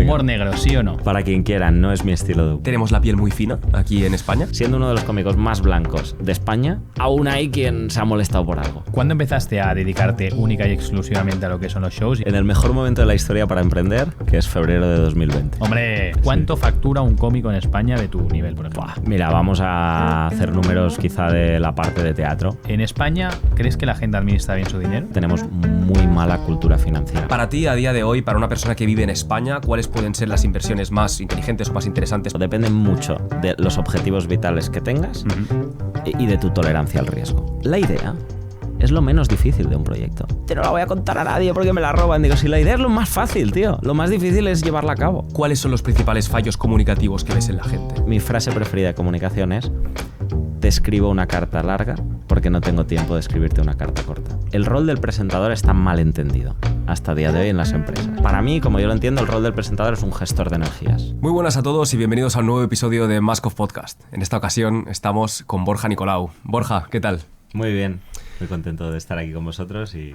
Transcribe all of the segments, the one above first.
Humor negro, ¿sí o no? Para quien quiera, no es mi estilo de humor. Tenemos la piel muy fina aquí en España. Siendo uno de los cómicos más blancos de España, aún hay quien se ha molestado por algo. ¿Cuándo empezaste a dedicarte única y exclusivamente a lo que son los shows? En el mejor momento de la historia para emprender, que es febrero de 2020. Hombre, ¿cuánto factura un cómico en España de tu nivel, por ejemplo? Mira, vamos a hacer números quizá de la parte de teatro. ¿En España crees que la gente administra bien su dinero? Tenemos muy mala cultura financiera. Para ti, a día de hoy, para una persona que vive en España, ¿cuáles pueden ser las inversiones más inteligentes o más interesantes? Depende mucho de los objetivos vitales que tengas y de tu tolerancia al riesgo. La idea es lo menos difícil de un proyecto. Te no la voy a contar a nadie porque me la roban. Digo, si la idea es lo más fácil, tío. Lo más difícil es llevarla a cabo. ¿Cuáles son los principales fallos comunicativos que ves en la gente? Mi frase preferida de comunicación es: te escribo una carta larga porque no tengo tiempo de escribirte una carta corta. El rol del presentador está mal entendido hasta el día de hoy en las empresas. Para mí, como yo lo entiendo, el rol del presentador es un gestor de energías. Muy buenas a todos y bienvenidos a un nuevo episodio de Mask of Podcast. En esta ocasión estamos con Borja Nicolau. Borja, ¿qué tal? Muy bien, muy contento de estar aquí con vosotros y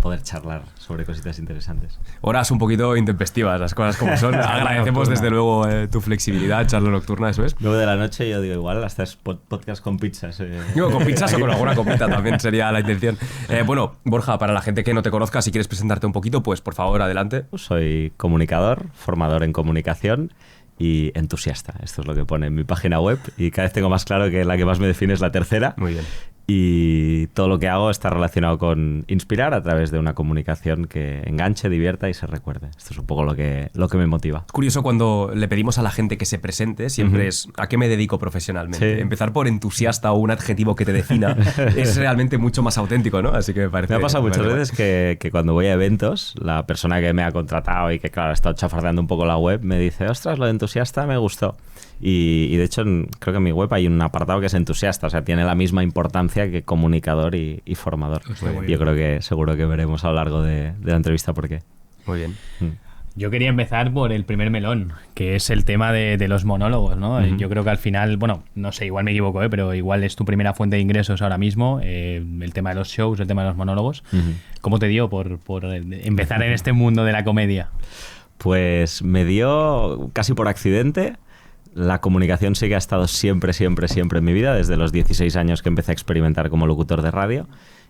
poder charlar sobre cositas interesantes. Horas un poquito intempestivas, las cosas como son. Agradecemos desde luego tu flexibilidad, charla nocturna, eso es. 9 de la noche, yo digo, igual hasta es podcast con pizzas. Digo, con pizzas o con alguna copita también sería la intención. Bueno, Borja, para la gente que no te conozca, si quieres presentarte un poquito, pues por favor, adelante. Soy comunicador, formador en comunicación y entusiasta. Esto es lo que pone en mi página web y cada vez tengo más claro que la que más me define es la tercera. Muy bien. Y todo lo que hago está relacionado con inspirar a través de una comunicación que enganche, divierta y se recuerde. Esto es un poco lo que me motiva. Es curioso cuando le pedimos a la gente que se presente, siempre es ¿a qué me dedico profesionalmente? Sí. Empezar por entusiasta o un adjetivo que te defina es realmente mucho más auténtico, ¿no? Así que me parece... Me ha pasado muchas veces que cuando voy a eventos, la persona que me ha contratado y que, claro, ha estado chafardeando un poco la web, me dice, ostras, lo de entusiasta me gustó. Y de hecho, creo que en mi web hay un apartado que es entusiasta, o sea, tiene la misma importancia que comunicador y formador. Yo creo que seguro que veremos a lo largo de la entrevista por qué. Muy bien. Yo quería empezar por el primer melón, que es el tema de los monólogos, ¿no? Yo creo que al final, bueno, no sé, igual me equivoco, pero igual es tu primera fuente de ingresos ahora mismo, el tema de los shows, el tema de los monólogos. ¿Cómo te dio por empezar en este mundo de la comedia? Pues me dio casi por accidente. La comunicación sí que ha estado siempre en mi vida, desde los 16 años que empecé a experimentar como locutor de radio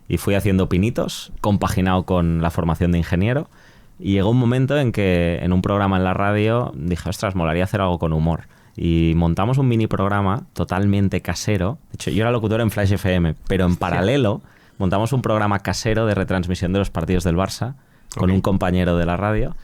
y fui haciendo pinitos, compaginado con la formación de ingeniero, y llegó un momento en que en un programa en la radio dije, ostras, molaría hacer algo con humor. Y montamos un mini programa totalmente casero. De hecho, yo era locutor en Flash FM, pero en paralelo montamos un programa casero de retransmisión de los partidos del Barça con un compañero de la radio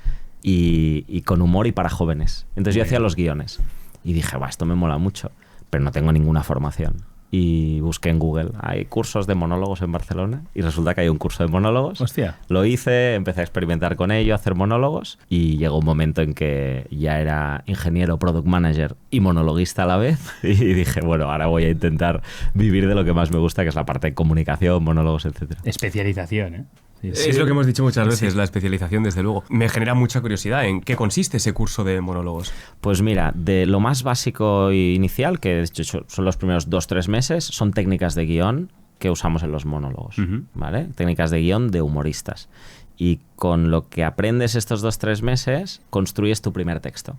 y con humor y para jóvenes. Entonces yo hacía los guiones. Y dije, esto me mola mucho, pero no tengo ninguna formación. Y busqué en Google, hay cursos de monólogos en Barcelona, y resulta que hay un curso de monólogos. Hostia. Lo hice, empecé a experimentar con ello, a hacer monólogos, y llegó un momento en que ya era ingeniero, product manager y monologuista a la vez, y dije, bueno, ahora voy a intentar vivir de lo que más me gusta, que es la parte de comunicación, monólogos, etc. Especialización, ¿eh? Sí. Es lo que hemos dicho muchas veces, la especialización, desde luego. Me genera mucha curiosidad en qué consiste ese curso de monólogos. Pues mira, de lo más básico e inicial, que de hecho son los primeros 2-3 meses, son técnicas de guión que usamos en los monólogos, ¿vale? Técnicas de guión de humoristas. Y con lo que aprendes estos 2-3 meses, construyes tu primer texto,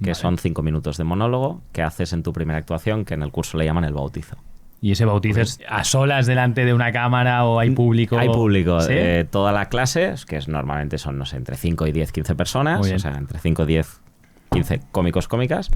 que son 5 minutos de monólogo que haces en tu primera actuación, que en el curso le llaman el bautizo. ¿Y ese bautizo es a solas delante de una cámara o hay público? Hay público. ¿Sí? Toda la clase, que normalmente son, no sé, entre 5 y 10, 15 personas, o sea, entre 5, 10, 15 cómicos, cómicas,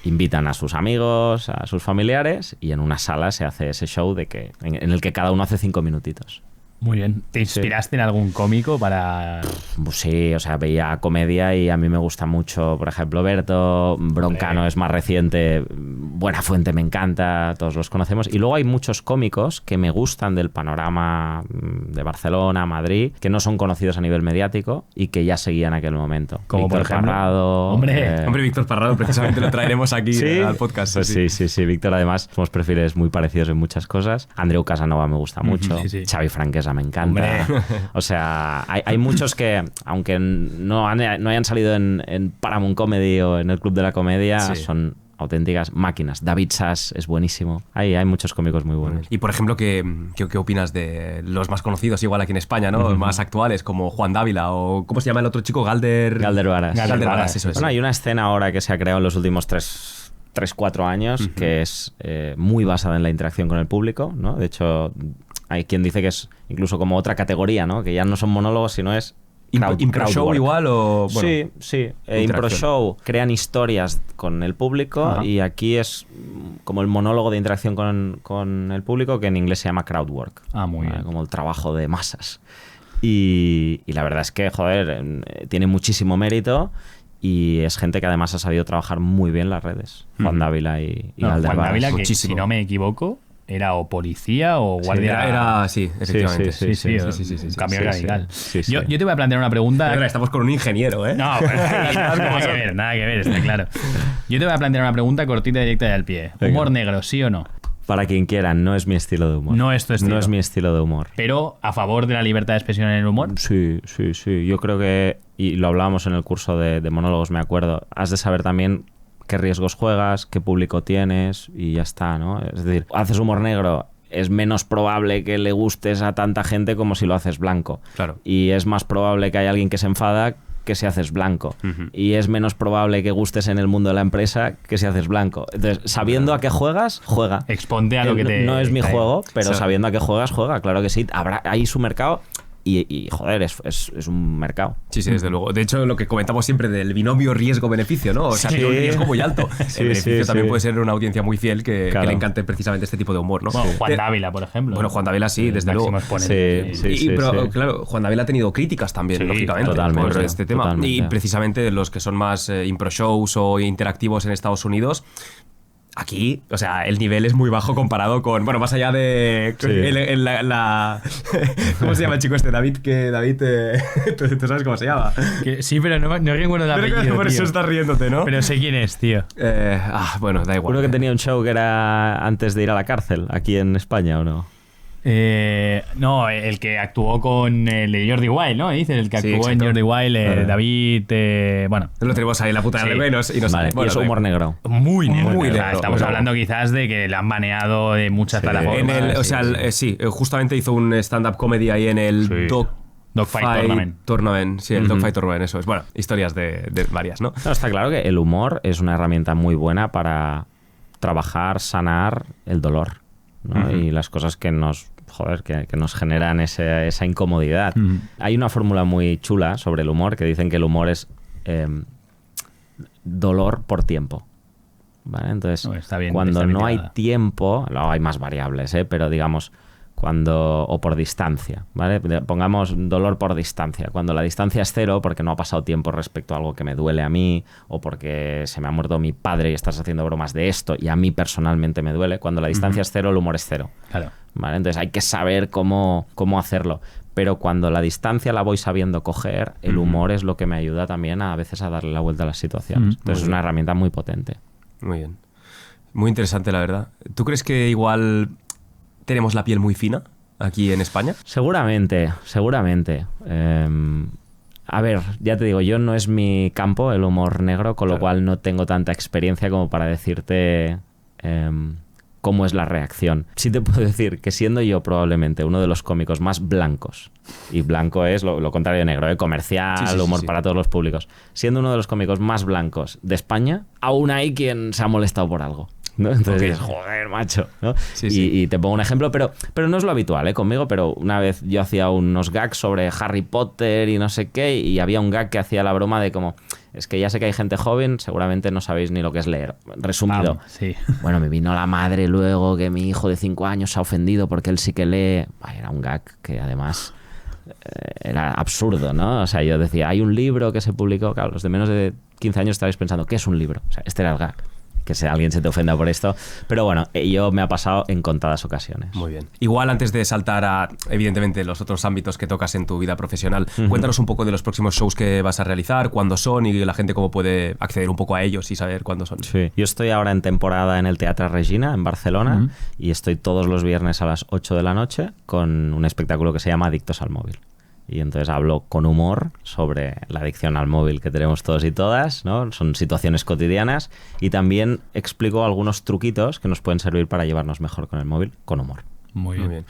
invitan a sus amigos, a sus familiares, y en una sala se hace ese show en el que cada uno hace 5 minutitos. Muy bien. ¿Te inspiraste en algún cómico para...? Pues sí, o sea, veía comedia y a mí me gusta mucho, por ejemplo, Berto, Broncano es más reciente, Buenafuente me encanta, todos los conocemos. Y luego hay muchos cómicos que me gustan del panorama de Barcelona, Madrid, que no son conocidos a nivel mediático y que ya seguían aquel momento. Como Víctor por ejemplo, Parrado. Hombre, Víctor Parrado, precisamente lo traeremos aquí ¿Sí? al podcast. Pues sí. Víctor, además, somos perfiles muy parecidos en muchas cosas. Andreu Casanova me gusta mucho. Sí. Xavi Franquesa me encanta. Hombre. O sea, hay muchos que, aunque no hayan salido en Paramount Comedy o en el Club de la Comedia, son auténticas máquinas. David Sass es buenísimo. Hay muchos cómicos muy buenos. Y por ejemplo, ¿qué opinas de los más conocidos igual aquí en España, ¿no? Los más actuales, como Juan Dávila o ¿cómo se llama el otro chico? Galder Varas. Galder Varas, eso es. Bueno, hay una escena ahora que se ha creado en los últimos 3-4 años que es muy basada en la interacción con el público, ¿no? De hecho, hay quien dice que es incluso como otra categoría, ¿no? Que ya no son monólogos, sino es Impro show igual o... Bueno, sí. Impro show crean historias con el público y aquí es como el monólogo de interacción con el público, que en inglés se llama crowd work. Muy bien. Como el trabajo de masas. Y la verdad es que, joder, tiene muchísimo mérito y es gente que además ha sabido trabajar muy bien las redes. Juan Dávila y Galder Juan Varas. Dávila, que muchísimo. si no me equivoco, era o policía o guardia. Sí, efectivamente. Sí, cambio radical. Sí. Yo te voy a plantear una pregunta. Perdona, estamos con un ingeniero, ¿eh? No, nada que ver, está claro. Yo te voy a plantear una pregunta cortita, directa y al pie. ¿Humor negro, sí o no? Para quien quiera, no es mi estilo de humor. No es tu estilo. No es mi estilo de humor. Pero a favor de la libertad de expresión en el humor. Sí. Yo creo que, y lo hablábamos en el curso de monólogos, me acuerdo, has de saber también qué riesgos juegas, qué público tienes y ya está, ¿no? Es decir, haces humor negro, es menos probable que le gustes a tanta gente como si lo haces blanco. Claro. Y es más probable que haya alguien que se enfada que si haces blanco. Y es menos probable que gustes en el mundo de la empresa que si haces blanco. Entonces, sabiendo a qué juegas, juega. Exponte a lo que te... No es mi juego, pero Sí. sabiendo a qué juegas, juega. Claro que sí. Habrá ahí su mercado y joder, es un mercado. Sí, desde luego. De hecho, lo que comentamos siempre del binomio riesgo-beneficio, ¿no? O sea, Sí. tiene un riesgo muy alto. Sí, El beneficio sí, también sí. puede ser una audiencia muy fiel que Claro. le encante precisamente este tipo de humor, ¿no? Bueno, Juan De- Dávila, por ejemplo. Bueno, Juan Dávila sí, El desde luego. máximo exponente. Sí. Pero claro, Juan Dávila ha tenido críticas también, Sí, lógicamente, totalmente, por este tema. totalmente. Y precisamente los que son más impro shows o interactivos en Estados Unidos, aquí, o sea, el nivel es muy bajo comparado con, bueno, más allá de Sí. ¿cómo se llama el chico este? David, ¿tú sabes cómo se llama? Sí, pero no recuerdo el apellido, Por eso tío. estás riéndote, ¿no? Pero sé quién es, tío. Bueno, da igual. Uno que tenía un show que era antes de ir a la cárcel, aquí en España, ¿o no? No, el que actuó con el de Jordi Wild, ¿no? Dices, el que Sí, actuó en exacto. Jordi Wild, David, bueno. Lo tenemos ahí en la puta de Sí. menos y nos Vale, bueno, y es da humor igual. negro. Muy negro. Muy o sea, negro, estamos pero- hablando quizás de que le han baneado de muchas Sí. plataformas. En el, o sea, justamente hizo un stand-up comedy ahí en el Sí. Dogfight Tournament. Sí, el Dogfight Tournament, eso es. Bueno, historias de varias, ¿no? No, está claro que el humor es una herramienta muy buena para trabajar, sanar el dolor, ¿no? Y las cosas que nos que nos generan esa incomodidad. Hay una fórmula muy chula sobre el humor que dicen que el humor es dolor por tiempo. ¿Vale? Entonces, Está bien, cuando está bien no hay tirada. tiempo, luego hay más variables, pero digamos, o por distancia, ¿vale? Pongamos dolor por distancia. Cuando la distancia es cero, porque no ha pasado tiempo respecto a algo que me duele a mí, o porque se me ha muerto mi padre y estás haciendo bromas de esto y a mí personalmente me duele. Cuando la distancia es cero, el humor es cero. Claro. ¿Vale? Entonces hay que saber cómo hacerlo. Pero cuando la distancia la voy sabiendo coger, el humor es lo que me ayuda también a veces a darle la vuelta a las situaciones. Entonces es una herramienta muy potente. Muy bien. Muy interesante, la verdad. ¿Tú crees que igual tenemos la piel muy fina aquí en España? Seguramente. A ver, ya te digo, yo no es mi campo el humor negro, con lo cual no tengo tanta experiencia como para decirte cómo es la reacción. Sí te puedo decir que siendo yo probablemente uno de los cómicos más blancos, y blanco es lo contrario de negro, comercial, Sí, humor sí. para todos los públicos, siendo uno de los cómicos más blancos de España, aún hay quien se ha molestado por algo, ¿no? Entonces dices, joder, macho, ¿no? Sí, sí. Y te pongo un ejemplo, pero no es lo habitual, conmigo, pero una vez yo hacía unos gags sobre Harry Potter y no sé qué, y había un gag que hacía la broma de como, es que ya sé que hay gente joven, seguramente no sabéis ni lo que es leer. Resumido. Vamos, sí. Bueno, me vino la madre luego que mi hijo de 5 años se ha ofendido porque él sí que lee. Era un gag que además era absurdo, ¿no? O sea, yo decía, hay un libro que se publicó, claro, los de menos de 15 años estabais pensando, ¿qué es un libro? O sea, este era el gag. Que alguien se te ofenda por esto. Pero bueno, yo me ha pasado en contadas ocasiones. Muy bien. Igual antes de saltar a, evidentemente, los otros ámbitos que tocas en tu vida profesional, cuéntanos un poco de los próximos shows que vas a realizar, cuándo son y la gente cómo puede acceder un poco a ellos y saber cuándo son. Sí. Yo estoy ahora en temporada en el Teatre Regina, en Barcelona, y estoy todos los viernes a las 8 de la noche con un espectáculo que se llama Adictos al Móvil. Y entonces hablo con humor sobre la adicción al móvil que tenemos todos y todas, ¿no? Son situaciones cotidianas y también explico algunos truquitos que nos pueden servir para llevarnos mejor con el móvil con humor. Muy bien.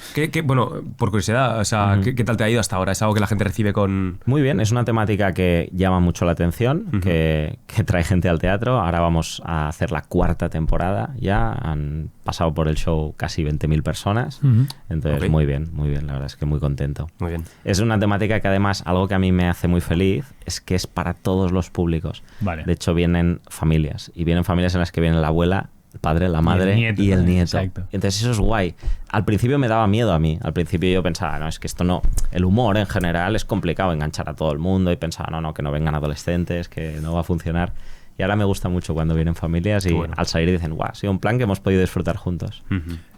Bueno, por curiosidad, o sea, ¿qué tal te ha ido hasta ahora? ¿Es algo que la gente recibe con...? Muy bien, es una temática que llama mucho la atención, que trae gente al teatro. Ahora vamos a hacer la 4ª temporada ya. Han pasado por el show casi 20.000 personas. Entonces, muy bien, la verdad es que muy contento. Muy bien. Es una temática que además, algo que a mí me hace muy feliz, es que es para todos los públicos. Vale. De hecho, vienen familias. Y vienen familias en las que viene la abuela, el padre, la madre y el nieto. Exacto. Entonces eso es guay. Al principio me daba miedo a mí. Al principio yo pensaba, no, es que esto no... El humor en general es complicado enganchar a todo el mundo y pensaba, no, que no vengan adolescentes, que no va a funcionar. Y ahora me gusta mucho cuando vienen familias y al salir dicen, guau, ha sido un plan que hemos podido disfrutar juntos.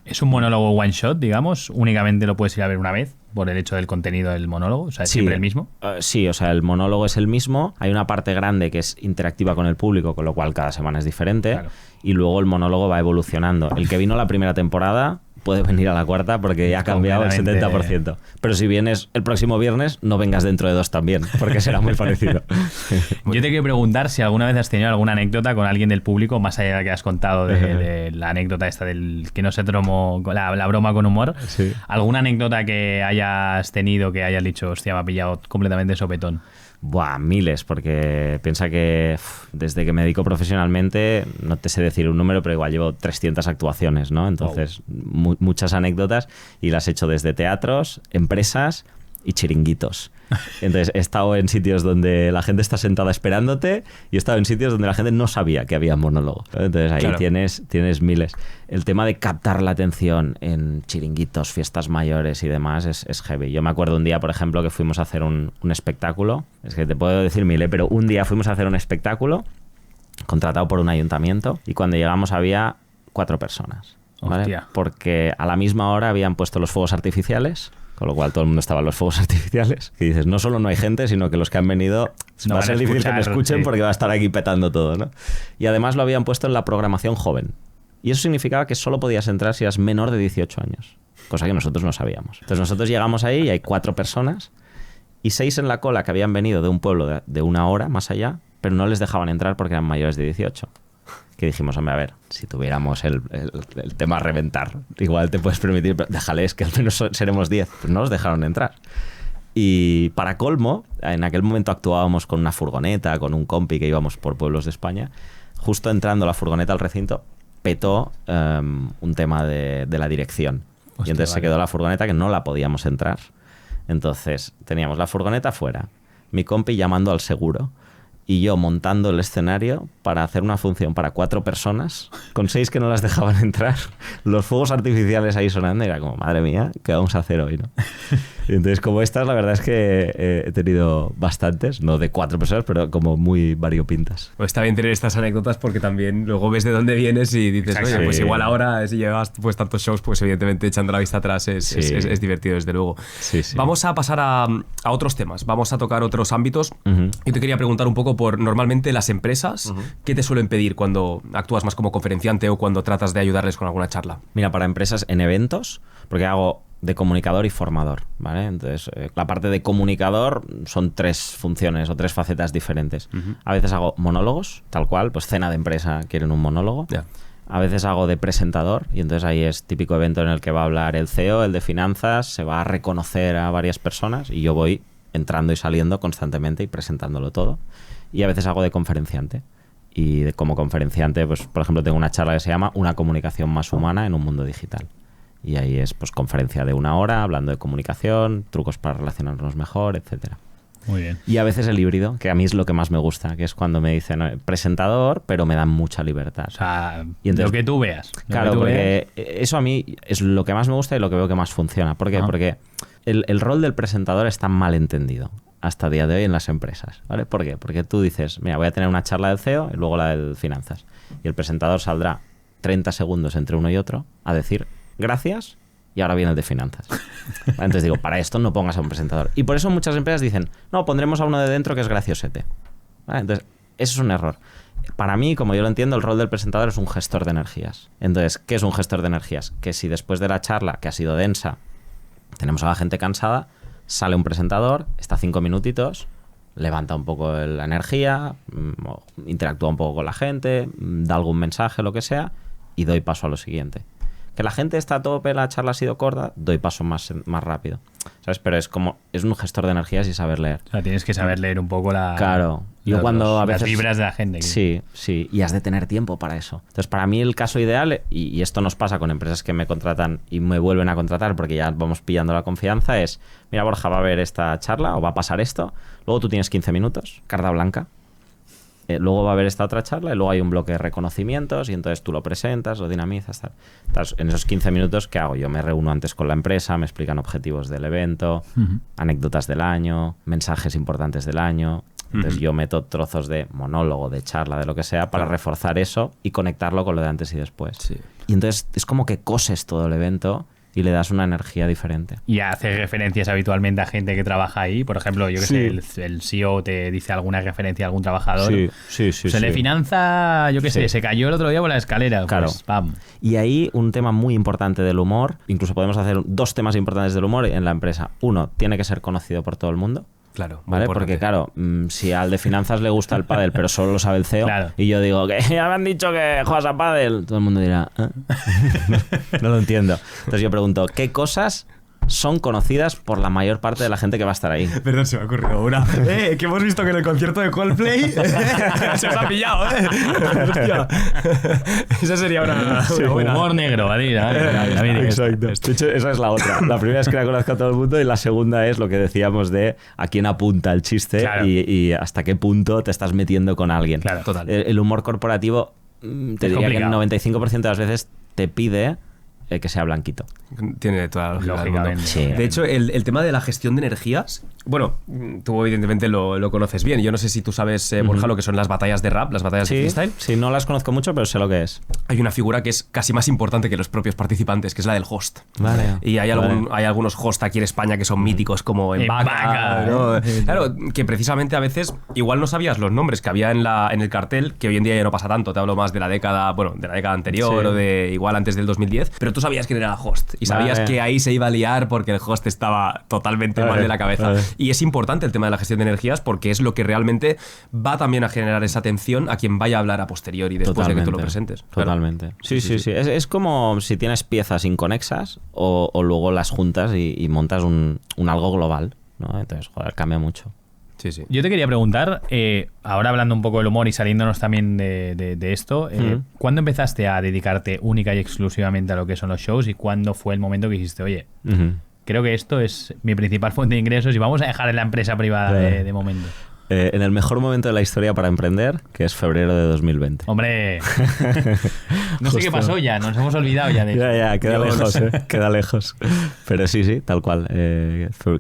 ¿Es un monólogo one shot, digamos? ¿Únicamente lo puedes ir a ver una vez por el hecho del contenido del monólogo? O sea, ¿es siempre el mismo? Sí, o sea, el monólogo es el mismo. Hay una parte grande que es interactiva con el público, con lo cual cada semana es diferente. Claro. Y luego el monólogo va evolucionando. El que vino la primera temporada puede venir a la 4ª porque ya ha cambiado el 70%. Pero si vienes el próximo viernes, no vengas dentro de 2 también, porque será muy parecido. Yo te quiero preguntar si alguna vez has tenido alguna anécdota con alguien del público, más allá de la que has contado de la anécdota esta del que no se tomó la broma con humor. Sí. ¿Alguna anécdota que hayas tenido que hayas dicho, hostia, me ha pillado completamente sopetón? Buah, miles, porque piensa que desde que me dedico profesionalmente, no te sé decir un número, pero igual llevo 300 actuaciones, ¿no? Entonces, muchas anécdotas y las he hecho desde teatros, empresas y chiringuitos. Entonces, he estado en sitios donde la gente está sentada esperándote y he estado en sitios donde la gente no sabía que había monólogo. Entonces, ahí claro, tienes miles. El tema de captar la atención en chiringuitos, fiestas mayores y demás es heavy. Yo me acuerdo un día, por ejemplo, que fuimos a hacer un espectáculo. Es que te puedo decir mil, pero un día fuimos a hacer un espectáculo contratado por un ayuntamiento y cuando llegamos había 4 personas. ¿Vale? Porque a la misma hora habían puesto los fuegos artificiales, con lo cual todo el mundo estaba en los fuegos artificiales. Y dices, no solo no hay gente, sino que los que han venido no va a ser difícil que me escuchen, sí, porque va a estar aquí petando todo, ¿no? Y además lo habían puesto en la programación joven. Y eso significaba que solo podías entrar si eras menor de 18 años, cosa que nosotros no sabíamos. Entonces nosotros llegamos ahí y hay 4 personas y 6 en la cola que habían venido de un pueblo de 1 hora más allá, pero no les dejaban entrar porque eran mayores de 18. Que dijimos, hombre, a ver, si tuviéramos el tema a reventar, igual te puedes permitir, pero déjales que al menos seremos 10. Pues no los dejaron entrar. Y para colmo, en aquel momento actuábamos con una furgoneta, con un compi que íbamos por pueblos de España. Justo entrando la furgoneta al recinto, petó un tema de la dirección. Hostia, y entonces se quedó la furgoneta que no la podíamos entrar. Entonces teníamos la furgoneta fuera, mi compi llamando al seguro y yo montando el escenario para hacer una función para 4 personas, con 6 que no las dejaban entrar, los fuegos artificiales ahí sonando, y era como, madre mía, ¿qué vamos a hacer hoy, no? Y entonces, como estas, la verdad es que he tenido bastantes, no de 4 personas, pero como muy variopintas. Pues está bien tener estas anécdotas porque también luego ves de dónde vienes y dices, oye, pues igual ahora si llevas pues tantos shows, pues evidentemente echando la vista atrás es divertido, desde luego. Sí, sí. Vamos a pasar a otros temas, vamos a tocar otros ámbitos. Yo te quería preguntar un poco por normalmente las empresas, ¿qué te suelen pedir cuando actúas más como conferenciante o cuando tratas de ayudarles con alguna charla? Mira, para empresas en eventos, porque hago de comunicador y formador, ¿vale? Entonces, la parte de comunicador son 3 funciones o 3 facetas diferentes. A veces hago monólogos, tal cual, pues cena de empresa, quieren un monólogo. Yeah. A veces hago de presentador y entonces ahí es típico evento en el que va a hablar el CEO, el de finanzas, se va a reconocer a varias personas y yo voy entrando y saliendo constantemente y presentándolo todo. Y a veces hago de conferenciante. Y como conferenciante, pues por ejemplo, tengo una charla que se llama Una comunicación más humana en un mundo digital. Y ahí es pues conferencia de 1 hora, hablando de comunicación, trucos para relacionarnos mejor, etcétera. Muy bien. Y a veces el híbrido, que a mí es lo que más me gusta, que es cuando me dicen presentador, pero me dan mucha libertad. O sea, y entonces, lo que tú veas. Claro, porque eso a mí es lo que más me gusta y lo que veo que más funciona. ¿Por qué? Porque el rol del presentador está mal entendido hasta el día de hoy en las empresas, ¿vale? ¿Por qué? Porque tú dices, mira, voy a tener una charla del CEO y luego la del finanzas. Y el presentador saldrá 30 segundos entre uno y otro a decir gracias y ahora viene el de finanzas. Entonces digo, para esto no pongas a un presentador. Y por eso muchas empresas dicen, no, pondremos a uno de dentro que es graciosete. ¿Vale? Entonces, eso es un error. Para mí, como yo lo entiendo, el rol del presentador es un gestor de energías. Entonces, ¿qué es un gestor de energías? Que si después de la charla, que ha sido densa, tenemos a la gente cansada, sale un presentador, está 5 minutitos, levanta un poco la energía, interactúa un poco con la gente, da algún mensaje, lo que sea, y doy paso a lo siguiente. Que la gente está a tope, la charla ha sido corta, doy paso más rápido. ¿Sabes? Pero es un gestor de energías y saber leer. O sea, tienes que saber leer un poco Claro. Yo cuando a veces... las vibras de la gente. Sí, y has de tener tiempo para eso. Entonces, para mí el caso ideal, y esto nos pasa con empresas que me contratan y me vuelven a contratar porque ya vamos pillando la confianza, es, mira, Borja, va a haber esta charla o va a pasar esto, luego tú tienes 15 minutos, carta blanca, luego va a haber esta otra charla y luego hay un bloque de reconocimientos y entonces tú lo presentas, lo dinamizas, tal. Entonces, en esos 15 minutos, ¿qué hago? Yo me reúno antes con la empresa, me explican objetivos del evento, anécdotas del año, mensajes importantes del año. Entonces yo meto trozos de monólogo, de charla, de lo que sea, para reforzar eso y conectarlo con lo de antes y después. Sí. Y entonces es como que coses todo el evento y le das una energía diferente. Y haces referencias habitualmente a gente que trabaja ahí. Por ejemplo, yo que sé, el CEO te dice alguna referencia a algún trabajador. Sí. Se le finanza, yo que sé, se cayó el otro día por la escalera. Claro. Pues, ¡pam! Y ahí un tema muy importante del humor, incluso podemos hacer 2 temas importantes del humor en la empresa. Uno, tiene que ser conocido por todo el mundo. Claro, ¿vale? Porque claro, si al de finanzas le gusta el pádel, pero solo lo sabe el CEO, claro, y yo digo que ya me han dicho que juegas a pádel, todo el mundo dirá, ¿eh? No lo entiendo. Entonces yo pregunto, ¿qué cosas son conocidas por la mayor parte de la gente que va a estar ahí? Perdón, se me ha ocurrido una. Que hemos visto que en el concierto de Coldplay se os ha pillado, Hostia. Esa sería una buena. Humor negro, Exacto. De hecho, esa es la otra. La primera es que la conozco a todo el mundo y la segunda es lo que decíamos de a quién apunta el chiste, claro, y hasta qué punto te estás metiendo con alguien. Claro, total. El humor corporativo, te diría que el 95% de las veces te pide que sea blanquito. Tiene toda la lógica. Sí. De hecho, el tema de la gestión de energías, bueno, tú evidentemente lo conoces bien. Yo no sé si tú sabes, Borja, lo que son las batallas de rap, las batallas de freestyle. Sí, no las conozco mucho, pero sé lo que es. Hay una figura que es casi más importante que los propios participantes, que es la del host. Vale. Y hay algunos hosts aquí en España que son míticos, como en Vaca, ¿no? Claro, que precisamente a veces igual no sabías los nombres que había en el cartel, que hoy en día ya no pasa tanto. Te hablo más de la década, de la década anterior, o de igual antes del 2010, pero tú sabías quién era el host y sabías que ahí se iba a liar porque el host estaba totalmente mal de la cabeza. Y es importante el tema de la gestión de energías porque es lo que realmente va también a generar esa atención a quien vaya a hablar a posteriori después de que tú lo presentes. Totalmente. Claro. Sí. Es como si tienes piezas inconexas o luego las juntas y montas un algo global, ¿no? Entonces, joder, cambia mucho. Sí. Yo te quería preguntar, ahora hablando un poco del humor y saliéndonos también de esto, ¿cuándo empezaste a dedicarte única y exclusivamente a lo que son los shows y cuándo fue el momento que dijiste, oye, creo que esto es mi principal fuente de ingresos y vamos a dejar en la empresa privada de momento? En el mejor momento de la historia para emprender, que es febrero de 2020. ¡Hombre! No sé qué pasó ya, nos hemos olvidado ya de eso. Ya, queda lejos, queda lejos. Pero sí, tal cual.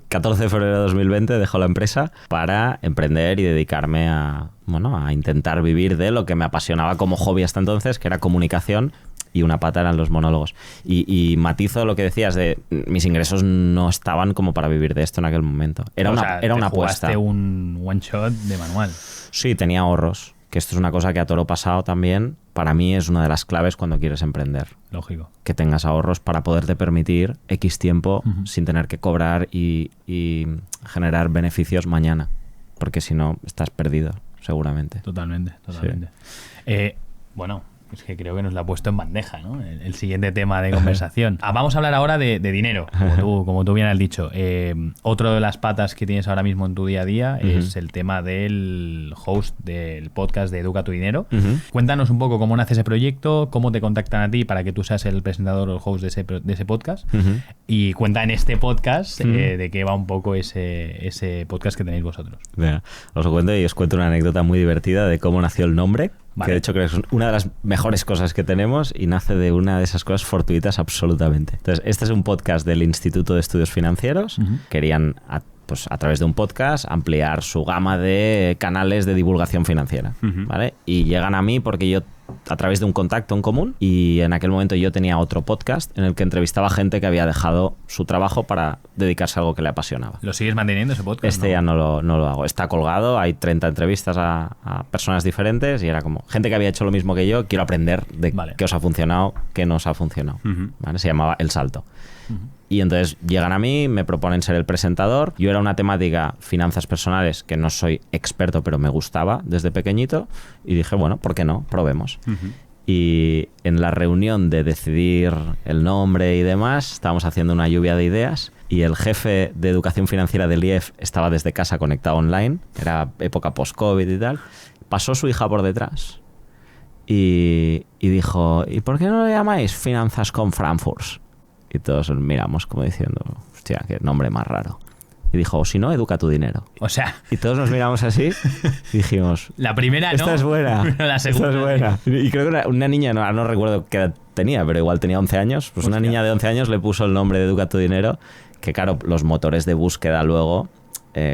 14 de febrero de 2020 dejo la empresa para emprender y dedicarme a intentar vivir de lo que me apasionaba como hobby hasta entonces, que era comunicación, y una pata eran los monólogos. Y matizo lo que decías de mis ingresos no estaban como para vivir de esto en aquel momento. Era una apuesta. ¿Jugaste un one shot de manual? Sí, tenía ahorros. Que esto es una cosa que a toro pasado también, para mí es una de las claves cuando quieres emprender. Lógico. Que tengas ahorros para poderte permitir X tiempo sin tener que cobrar y generar beneficios mañana. Porque si no, estás perdido, seguramente. Totalmente. Sí. Bueno, es que creo que nos lo ha puesto en bandeja, ¿no? El siguiente tema de conversación. Vamos a hablar ahora de dinero, como tú bien has dicho. Otro de las patas que tienes ahora mismo en tu día a día es el tema del host del podcast de Educa tu Dinero. Cuéntanos un poco cómo nace ese proyecto, cómo te contactan a ti para que tú seas el presentador o el host de ese podcast. Y cuenta en este podcast de qué va un poco ese podcast que tenéis vosotros. Venga, os lo cuento y os cuento una anécdota muy divertida de cómo nació el nombre. Vale. Que de hecho creo que es una de las mejores cosas que tenemos y nace de una de esas cosas fortuitas absolutamente. Entonces, este es un podcast del Instituto de Estudios Financieros. Querían, a través de un podcast, ampliar su gama de canales de divulgación financiera. ¿Vale? Y llegan a mí porque yo, a través de un contacto en común, y en aquel momento yo tenía otro podcast en el que entrevistaba gente que había dejado su trabajo para dedicarse a algo que le apasionaba. ¿Lo sigues manteniendo ese podcast? Ya no lo hago. Está colgado, hay 30 entrevistas a personas diferentes y era como gente que había hecho lo mismo que yo, quiero aprender de qué os ha funcionado, qué no os ha funcionado. ¿Vale? Se llamaba El Salto. Y entonces llegan a mí, me proponen ser el presentador. Yo era una temática finanzas personales que no soy experto, pero me gustaba desde pequeñito. Y dije, bueno, ¿por qué no? Probemos. Y en la reunión de decidir el nombre y demás, estábamos haciendo una lluvia de ideas y el jefe de educación financiera del IEF estaba desde casa conectado online. Era época post-COVID y tal. Pasó su hija por detrás y dijo, ¿y por qué no le llamáis Finanzas con Frankfurt? Y todos miramos como diciendo, hostia, qué nombre más raro. Y dijo, o si no, educa tu dinero. O sea... Y todos nos miramos así y dijimos... La primera esta no. Es buena. La segunda. Esta es buena. Y creo que una niña, no recuerdo qué edad tenía, pero igual tenía 11 años. Pues una niña de 11 años le puso el nombre de Educa tu dinero, que claro, los motores de búsqueda luego,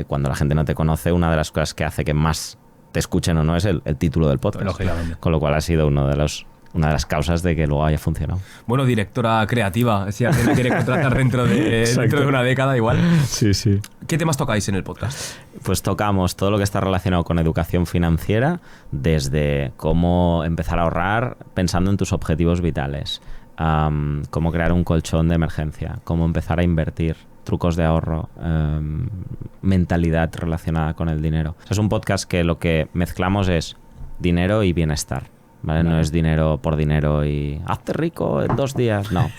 cuando la gente no te conoce, una de las cosas que hace que más te escuchen o no es el título del podcast. Lógicamente. Con lo cual ha sido una de las causas de que luego haya funcionado. Bueno, directora creativa, si alguien quiere contratar dentro de una década igual. Sí, sí. ¿Qué temas tocáis en el podcast? Pues tocamos todo lo que está relacionado con educación financiera, desde cómo empezar a ahorrar pensando en tus objetivos vitales, cómo crear un colchón de emergencia, cómo empezar a invertir, trucos de ahorro, mentalidad relacionada con el dinero. Es un podcast que lo que mezclamos es dinero y bienestar. ¿Vale? No es dinero por dinero y hazte rico en 2 días, no.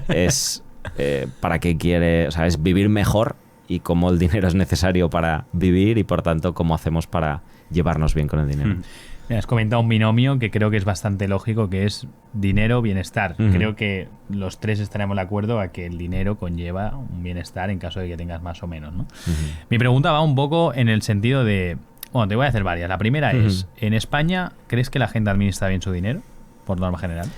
Es para qué quiere, o sea, es vivir mejor y cómo el dinero es necesario para vivir y por tanto cómo hacemos para llevarnos bien con el dinero. Me has comentado un binomio que creo que es bastante lógico, que es dinero-bienestar. Creo que los tres estaremos de acuerdo a que el dinero conlleva un bienestar en caso de que tengas más o menos, ¿no? Mi pregunta va un poco en el sentido de... Bueno, te voy a hacer varias. La primera es, ¿en España crees que la gente administra bien su dinero, por norma general?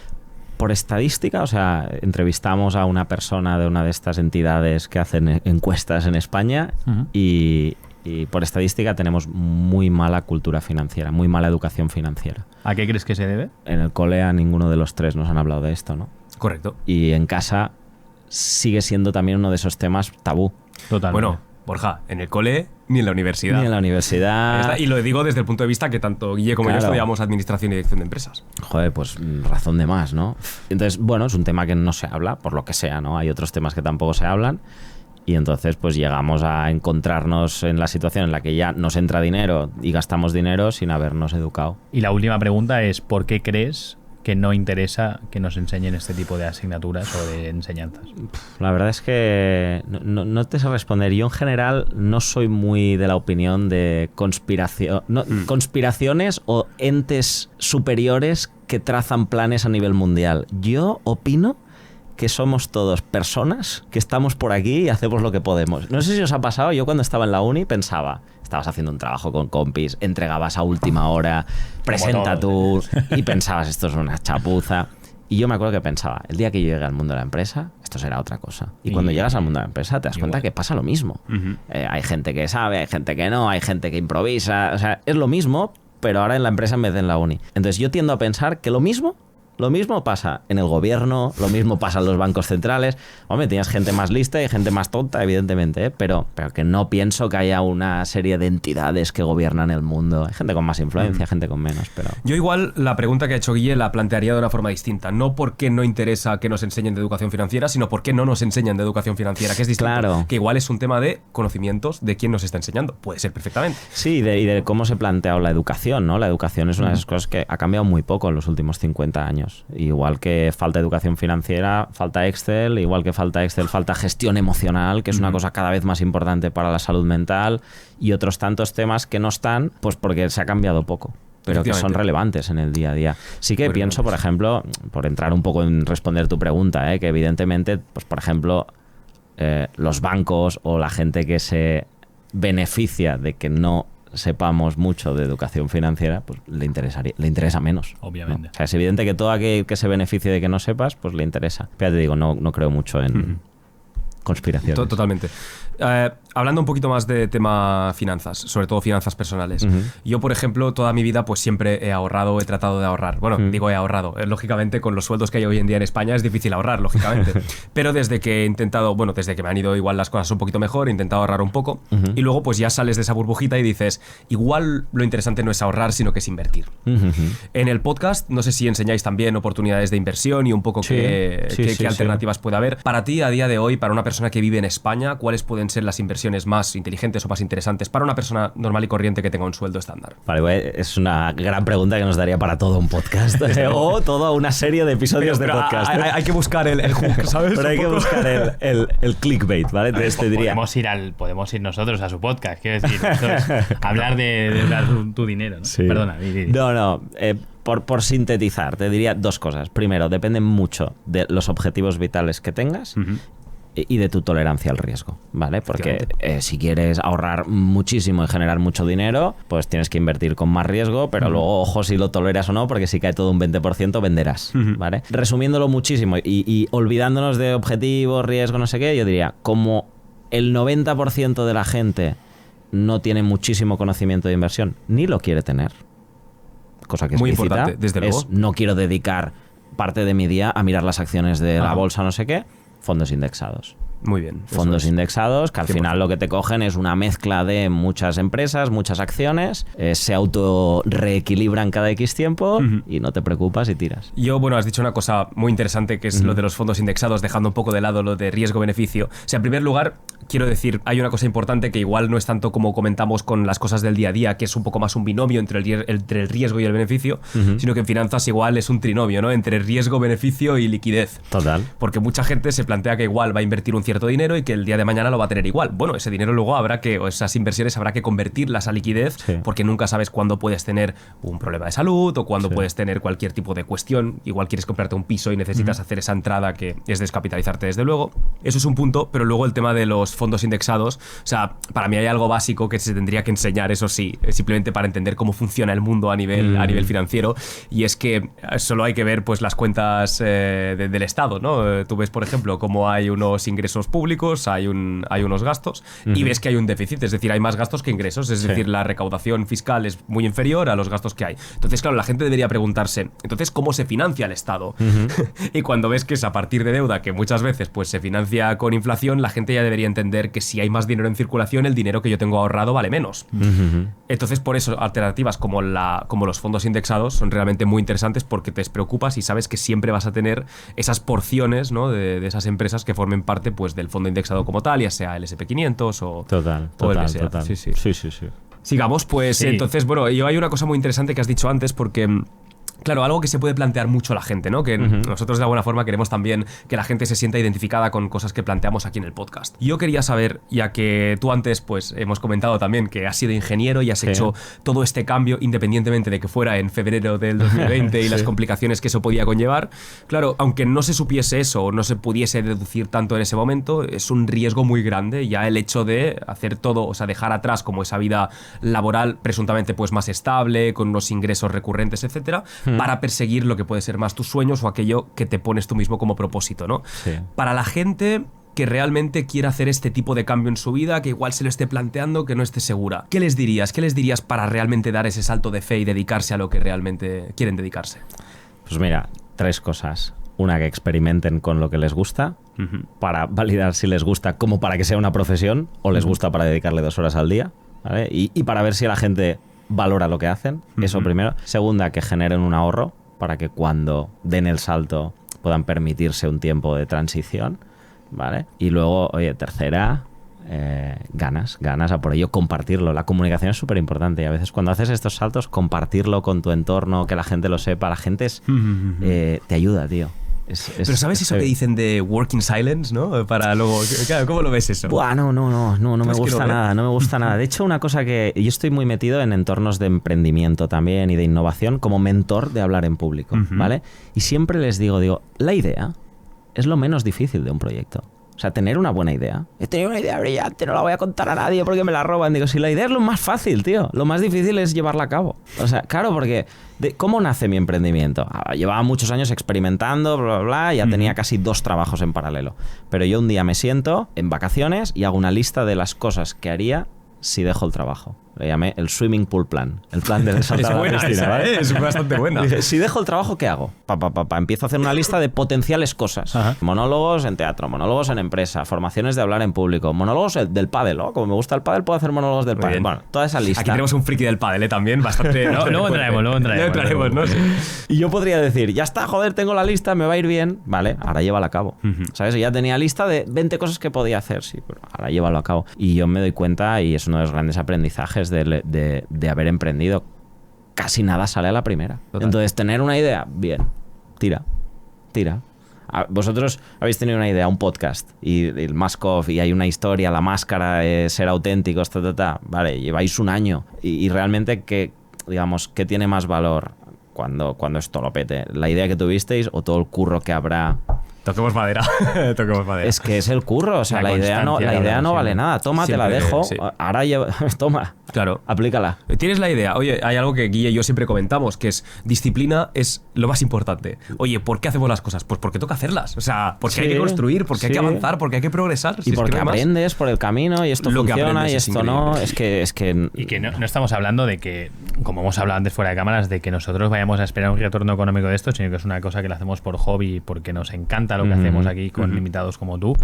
Por estadística, o sea, entrevistamos a una persona de una de estas entidades que hacen encuestas en España y por estadística tenemos muy mala cultura financiera, muy mala educación financiera. ¿A qué crees que se debe? En el cole a ninguno de los tres nos han hablado de esto, ¿no? Correcto. Y en casa sigue siendo también uno de esos temas tabú. Totalmente. Bueno, Borja, en el cole ni en la universidad. Ni en la universidad. Y lo digo desde el punto de vista que tanto Guille como yo estudiamos administración y dirección de empresas. Joder, pues razón de más, ¿no? Entonces, bueno, es un tema que no se habla, por lo que sea, ¿no? Hay otros temas que tampoco se hablan. Y entonces pues llegamos a encontrarnos en la situación en la que ya nos entra dinero y gastamos dinero sin habernos educado. Y la última pregunta es, ¿por qué crees que no interesa que nos enseñen este tipo de asignaturas o de enseñanzas? La verdad es que no te sé responder. Yo en general no soy muy de la opinión de conspiraciones o entes superiores que trazan planes a nivel mundial. Yo opino que somos todos personas que estamos por aquí y hacemos lo que podemos. No sé si os ha pasado, yo cuando estaba en la uni pensaba, estabas haciendo un trabajo con compis, entregabas a última hora, presenta tú, y pensabas, esto es una chapuza. Y yo me acuerdo que pensaba, el día que yo llegue al mundo de la empresa, esto será otra cosa. Y cuando llegas al mundo de la empresa te das cuenta que pasa lo mismo. Hay gente que sabe, hay gente que no, hay gente que improvisa, o sea, es lo mismo, pero ahora en la empresa en vez de en la uni. Entonces yo tiendo a pensar que lo mismo pasa en el gobierno, lo mismo pasa en los bancos centrales. Hombre, tienes gente más lista y gente más tonta, evidentemente, pero que no pienso que haya una serie de entidades que gobiernan el mundo. Hay gente con más influencia, gente con menos, pero... Yo igual la pregunta que ha hecho Guille la plantearía de una forma distinta. No por qué no interesa que nos enseñen de educación financiera, sino por qué no nos enseñan de educación financiera, que es distinto. Claro. Que igual es un tema de conocimientos de quién nos está enseñando. Puede ser perfectamente. Sí, y de cómo se ha planteado la educación, ¿no? La educación es una de esas cosas que ha cambiado muy poco en los últimos 50 años. Igual que falta educación financiera, falta Excel, igual que falta Excel, falta gestión emocional, que es una cosa cada vez más importante para la salud mental, y otros tantos temas que no están, pues porque se ha cambiado poco, pero que son relevantes en el día a día. Sí que pienso, por ejemplo, por entrar un poco en responder tu pregunta, que evidentemente, pues por ejemplo, los bancos o la gente que se beneficia de que no sepamos mucho de educación financiera, pues le interesa menos. Obviamente. ¿No? O sea, es evidente que todo aquel que se beneficie de que no sepas, pues le interesa. Pero ya te digo, no creo mucho en conspiraciones. Totalmente. hablando un poquito más de tema finanzas, sobre todo finanzas personales. Yo, por ejemplo, toda mi vida pues siempre he ahorrado, he tratado de ahorrar. Bueno, digo he ahorrado. Lógicamente, con los sueldos que hay hoy en día en España es difícil ahorrar, lógicamente. Pero desde que he intentado, bueno, desde que me han ido igual las cosas un poquito mejor, he intentado ahorrar un poco. Y luego pues ya sales de esa burbujita y dices, igual lo interesante no es ahorrar, sino que es invertir. En el podcast, no sé si enseñáis también oportunidades de inversión y un poco qué alternativas puede haber. Para ti, a día de hoy, para una persona que vive en España, ¿cuáles pueden ser las inversiones más inteligentes o más interesantes para una persona normal y corriente que tenga un sueldo estándar? Vale, es una gran pregunta que nos daría para todo un podcast o toda una serie de episodios de podcast. Hay que buscar el hook, ¿sabes? Pero hay que buscar el clickbait, ¿vale? Entonces te diría... Podemos ir nosotros a su podcast, quiero decir, hablar de tu dinero, ¿no? Sí. Perdona. No, por sintetizar, te diría dos cosas. Primero, depende mucho de los objetivos vitales que tengas y de tu tolerancia al riesgo, ¿vale? Porque si quieres ahorrar muchísimo y generar mucho dinero, pues tienes que invertir con más riesgo, pero luego, ojo, si lo toleras o no, porque si cae todo un 20%, venderás, ¿vale? Resumiéndolo muchísimo y olvidándonos de objetivos, riesgo, no sé qué, yo diría, como el 90% de la gente no tiene muchísimo conocimiento de inversión, ni lo quiere tener, cosa que es muy explícita, importante, desde luego. no quiero dedicar parte de mi día a mirar las acciones de la bolsa, no sé qué, fondos indexados. Muy bien. Fondos indexados, que al final lo que te cogen es una mezcla de muchas empresas, muchas acciones, se auto reequilibran cada X tiempo y no te preocupas y tiras. Yo, bueno, has dicho una cosa muy interesante que es lo de los fondos indexados, dejando un poco de lado lo de riesgo-beneficio. O sea, en primer lugar, quiero decir, hay una cosa importante que igual no es tanto como comentamos con las cosas del día a día, que es un poco más un binomio entre el riesgo y el beneficio, sino que en finanzas igual es un trinomio, ¿no? Entre riesgo, beneficio y liquidez. Total. Porque mucha gente se plantea que igual va a invertir un cierto dinero y que el día de mañana lo va a tener igual. Bueno, ese dinero luego o esas inversiones habrá que convertirlas a liquidez, porque nunca sabes cuándo puedes tener un problema de salud o cuándo puedes tener cualquier tipo de cuestión. Igual quieres comprarte un piso y necesitas hacer esa entrada que es descapitalizarte, desde luego. Eso es un punto, pero luego el tema de los fondos indexados, o sea, para mí hay algo básico que se tendría que enseñar, eso sí, simplemente para entender cómo funciona el mundo a nivel financiero, y es que solo hay que ver pues las cuentas del Estado, ¿no? Tú ves, por ejemplo, cómo hay unos ingresos públicos, hay unos gastos y ves que hay un déficit, es decir, hay más gastos que ingresos, es decir, la recaudación fiscal es muy inferior a los gastos que hay. Entonces, claro, la gente debería preguntarse, entonces, ¿cómo se financia el Estado? Y cuando ves que es a partir de deuda, que muchas veces pues se financia con inflación, la gente ya debería entender que si hay más dinero en circulación, el dinero que yo tengo ahorrado vale menos. Entonces, por eso, alternativas como los fondos indexados son realmente muy interesantes, porque te despreocupas y sabes que siempre vas a tener esas porciones, ¿no? de esas empresas que formen parte pues del fondo indexado como tal, ya sea el SP500 o el que sea. Total. Sí. Sigamos, pues entonces, bueno, hay una cosa muy interesante que has dicho antes, porque... Claro, algo que se puede plantear mucho la gente, ¿no? Que nosotros de alguna forma queremos también que la gente se sienta identificada con cosas que planteamos aquí en el podcast. Yo quería saber, ya que tú antes pues hemos comentado también que has sido ingeniero y has hecho todo este cambio independientemente de que fuera en febrero del 2020 y las complicaciones que eso podía conllevar. Claro, aunque no se supiese eso o no se pudiese deducir tanto en ese momento, es un riesgo muy grande ya el hecho de hacer todo, o sea, dejar atrás como esa vida laboral presuntamente pues más estable, con unos ingresos recurrentes, etcétera, para perseguir lo que puede ser más tus sueños o aquello que te pones tú mismo como propósito, ¿no? Para la gente que realmente quiera hacer este tipo de cambio en su vida, que igual se lo esté planteando, que no esté segura, ¿qué les dirías? ¿Qué les dirías para realmente dar ese salto de fe y dedicarse a lo que realmente quieren dedicarse? Pues mira, 3 cosas. Una, que experimenten con lo que les gusta, para validar si les gusta, como para que sea una profesión, o les gusta para dedicarle 2 horas al día, ¿vale? Y para ver si la gente valora lo que hacen, eso primero. Segunda, que generen un ahorro para que cuando den el salto puedan permitirse un tiempo de transición, ¿vale? Y luego, oye, tercera, ganas a por ello compartirlo. La comunicación es súper importante y a veces cuando haces estos saltos, compartirlo con tu entorno, que la gente lo sepa, la gente te ayuda, tío. Pero ¿sabes eso que dicen de work in silence, no? Para luego... Claro, ¿cómo lo ves eso? Buah, no me gusta nada, no me gusta nada. De hecho, una cosa que... Yo estoy muy metido en entornos de emprendimiento también y de innovación como mentor de hablar en público, ¿vale? Y siempre les digo, la idea es lo menos difícil de un proyecto. O sea, tener una buena idea. He tenido una idea brillante, no la voy a contar a nadie porque me la roban. Digo, si la idea es lo más fácil, tío. Lo más difícil es llevarla a cabo. O sea, claro, porque ¿cómo nace mi emprendimiento? Llevaba muchos años experimentando, bla, bla, bla. Ya tenía casi 2 trabajos en paralelo. Pero yo un día me siento en vacaciones y hago una lista de las cosas que haría si dejo el trabajo. Le llamé el swimming pool plan. El plan de saltar a la piscina, ¿vale? Es bastante buena. Dije, si dejo el trabajo, ¿qué hago? Empiezo a hacer una lista de potenciales cosas. Ajá. Monólogos en teatro, monólogos en empresa, formaciones de hablar en público, monólogos del pádel, ¿no? Como me gusta el pádel, puedo hacer monólogos del pádel. Bueno, toda esa lista. Aquí tenemos un friki del pádel, también, bastante... luego traemos, ¿no? Sí. Y yo podría decir, ya está, joder, tengo la lista, me va a ir bien. Vale, ahora llévala a cabo. ¿Sabes? Ya tenía lista de 20 cosas que podía hacer, sí, pero ahora llévalo a cabo. Y yo me doy cuenta, y es uno de los grandes aprendizajes de haber emprendido, casi nada sale a la primera. Total. Entonces, tener una idea, bien, tira. Vosotros habéis tenido una idea, un podcast, y el Mask-Off, y hay una historia, la máscara, ser auténticos, vale, lleváis un año, y realmente, ¿qué tiene más valor cuando esto lo pete? ¿La idea que tuvisteis o todo el curro que habrá? Toquemos madera. Es que es el curro, o sea, la idea no vale nada. Toma, siempre, te la dejo, sí. Ahora toma, claro, aplícala. Tienes la idea. Oye, hay algo que Guille y yo siempre comentamos, que es disciplina es lo más importante. Oye, ¿por qué hacemos las cosas? Pues porque toca hacerlas. O sea, porque hay que construir, porque hay que avanzar, porque hay que progresar. Y porque aprendes por el camino y esto funciona y esto no. Es que... Y que no estamos hablando de que, como hemos hablado antes fuera de cámaras, de que nosotros vayamos a esperar un retorno económico de esto, sino que es una cosa que lo hacemos por hobby, porque nos encanta lo que hacemos aquí con invitados como tú.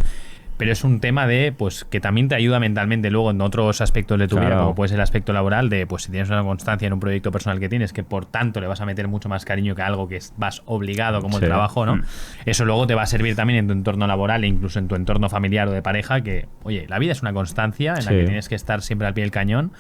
Pero es un tema de, pues, que también te ayuda mentalmente luego en otros aspectos de tu vida, como puede ser el aspecto laboral, de, pues, si tienes una constancia en un proyecto personal que tienes, que por tanto le vas a meter mucho más cariño que algo que vas obligado, como el trabajo, ¿no? Eso luego te va a servir también en tu entorno laboral e incluso en tu entorno familiar o de pareja, que, oye, la vida es una constancia en la que tienes que estar siempre al pie del cañón.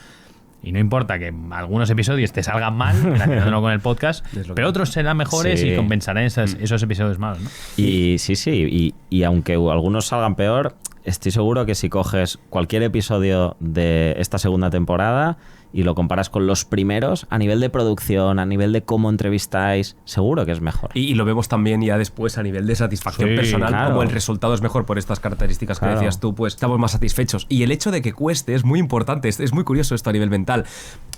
Y no importa que algunos episodios te salgan mal, relacionándolo con el podcast, pero otros serán mejores y compensarán esos episodios malos, ¿no? Y sí, y aunque algunos salgan peor, estoy seguro que si coges cualquier episodio de esta segunda temporada y lo comparas con los primeros, a nivel de producción, a nivel de cómo entrevistáis, seguro que es mejor. Y lo vemos también ya después a nivel de satisfacción personal, como el resultado es mejor por estas características que decías tú, pues estamos más satisfechos. Y el hecho de que cueste es muy importante, es muy curioso esto a nivel mental.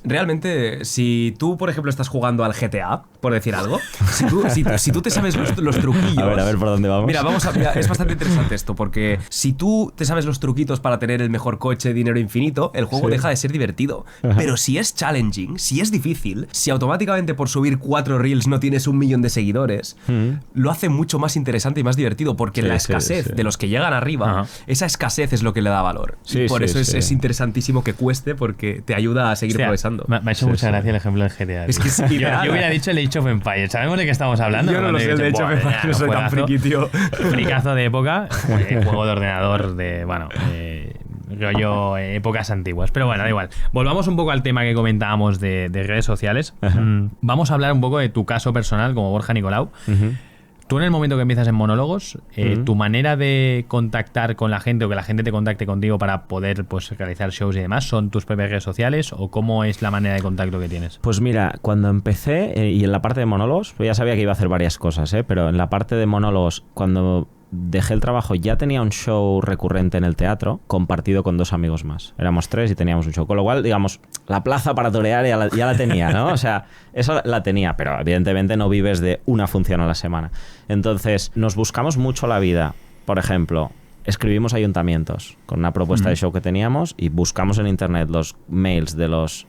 Realmente, si tú, por ejemplo, estás jugando al GTA, por decir algo, si tú te sabes los truquillos... A ver por dónde vamos. Mira, es bastante interesante esto, porque si tú te sabes los truquitos para tener el mejor coche, dinero infinito, el juego deja de ser divertido. Pero si es challenging, si es difícil, si automáticamente por subir 4 reels no tienes 1 millón de seguidores, lo hace mucho más interesante y más divertido, porque la escasez de los que llegan arriba, esa escasez es lo que le da valor. Y por eso es interesantísimo que cueste, porque te ayuda a seguir progresando. Me ha hecho mucha gracia el ejemplo del GTA. Es que yo hubiera dicho el Age of Empires. ¿Sabemos de qué estamos hablando? Yo no lo sé, el Age of Empires, no soy tan friki, tío. Fricazo de época, juego de ordenador de, rollo épocas antiguas. Pero bueno, da igual. Volvamos un poco al tema que comentábamos de redes sociales. Vamos a hablar un poco de tu caso personal como Borja Nicolau. Tú en el momento que empiezas en monólogos, tu manera de contactar con la gente o que la gente te contacte contigo para poder, pues, realizar shows y demás, ¿son tus propias redes sociales o cómo es la manera de contacto que tienes? Pues mira, cuando empecé, y en la parte de monólogos, pues ya sabía que iba a hacer varias cosas, pero en la parte de monólogos, cuando dejé el trabajo, ya tenía un show recurrente en el teatro, compartido con 2 amigos más. Éramos 3 y teníamos un show. Con lo cual, digamos, la plaza para torear ya la tenía, ¿no? O sea, eso la tenía, pero evidentemente no vives de una función a la semana. Entonces, nos buscamos mucho la vida. Por ejemplo, escribimos ayuntamientos con una propuesta de show que teníamos y buscamos en internet los mails de los...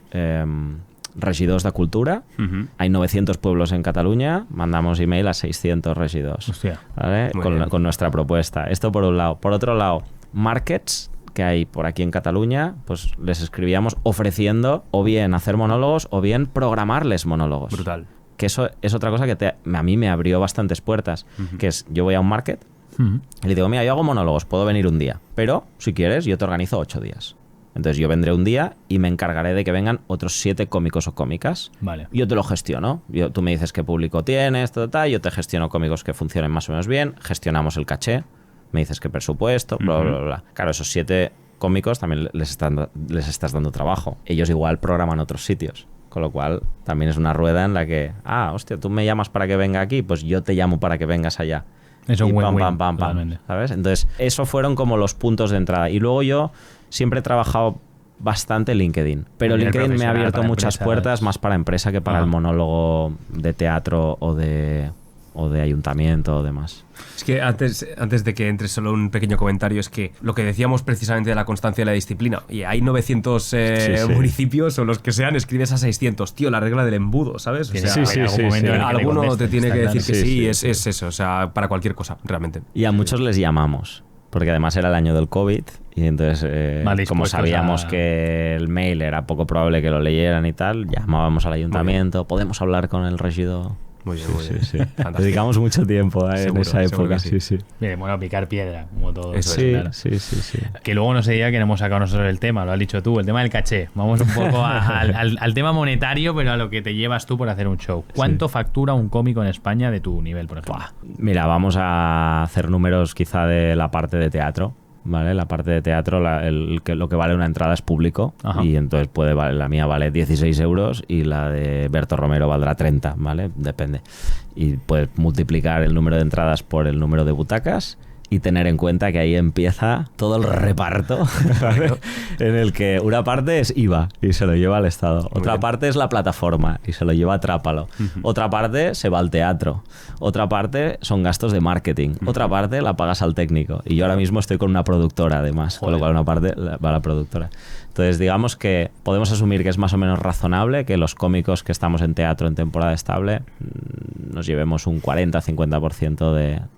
regidors de cultura. Hay 900 pueblos en Cataluña, mandamos email a 600 regidors. ¿Vale? Con nuestra propuesta. Esto por un lado. Por otro lado, markets que hay por aquí en Cataluña, pues les escribíamos ofreciendo o bien hacer monólogos o bien programarles monólogos. Brutal. Que eso es otra cosa que a mí me abrió bastantes puertas, que es, yo voy a un market y le digo, mira, yo hago monólogos, puedo venir un día, pero si quieres yo te organizo 8 días. Entonces yo vendré un día y me encargaré de que vengan otros 7 cómicos o cómicas. Vale. Yo te lo gestiono. Tú me dices qué público tienes, yo te gestiono cómicos que funcionen más o menos bien, gestionamos el caché, me dices qué presupuesto, bla, bla, bla. Claro, esos 7 cómicos también les estás dando trabajo. Ellos igual programan otros sitios. Con lo cual también es una rueda en la que, hostia, tú me llamas para que venga aquí, pues yo te llamo para que vengas allá. Es un y win-win, pam, pam, pam, totalmente. ¿sabes? Entonces, esos fueron como los puntos de entrada. Y luego yo siempre he trabajado bastante LinkedIn, pero Nivel LinkedIn me ha profesional abierto para muchas empresas. puertas más para empresa que para Ajá. el monólogo de teatro o de ayuntamiento o demás. Es que antes de que entre solo un pequeño comentario, es que lo que decíamos precisamente de la constancia y la disciplina, y hay 900 Sí. municipios o los que sean, escribes a 600, tío, la regla del embudo, ¿sabes? O Tiene sea, que haber algún momento en el que le alguno te contestes, tiene está que claro. decir que Sí, sí, sí, es eso, o sea, para cualquier cosa, realmente. Y a muchos les llamamos, porque además era el año del COVID y entonces Mal como dispuestos sabíamos a- que el mail era poco probable que lo leyeran y tal, llamábamos al ayuntamiento, podemos hablar con el regidor. Muy bien, muy bien. Sí. Fantástico. Dedicamos mucho tiempo en Seguro, esa seguro época, que sí. sí. Bien, bueno, picar piedra, como todo. Eso es, Sí, claro. sí. Que luego no se diga que no hemos sacado nosotros el tema, lo has dicho tú, el tema del caché. Vamos un poco al tema monetario, pero a lo que te llevas tú por hacer un show. ¿Cuánto factura un cómico en España de tu nivel, por ejemplo? Mira, vamos a hacer números quizá de la parte de teatro. ¿Vale? La parte de teatro, lo que vale una entrada es público. Ajá. Y entonces la mía vale 16 euros y la de Berto Romero valdrá 30, ¿vale? Depende. Y puedes multiplicar el número de entradas por el número de butacas y tener en cuenta que ahí empieza todo el reparto, ¿vale? En el que una parte es IVA y se lo lleva al Estado, otra bien. parte es la plataforma y se lo lleva a Trápalo, otra parte se va al teatro, otra parte son gastos de marketing, otra parte la pagas al técnico y yo ahora mismo estoy con una productora además, con lo cual una parte va a la productora. Entonces digamos que podemos asumir que es más o menos razonable que los cómicos que estamos en teatro en temporada estable nos llevemos un 40-50%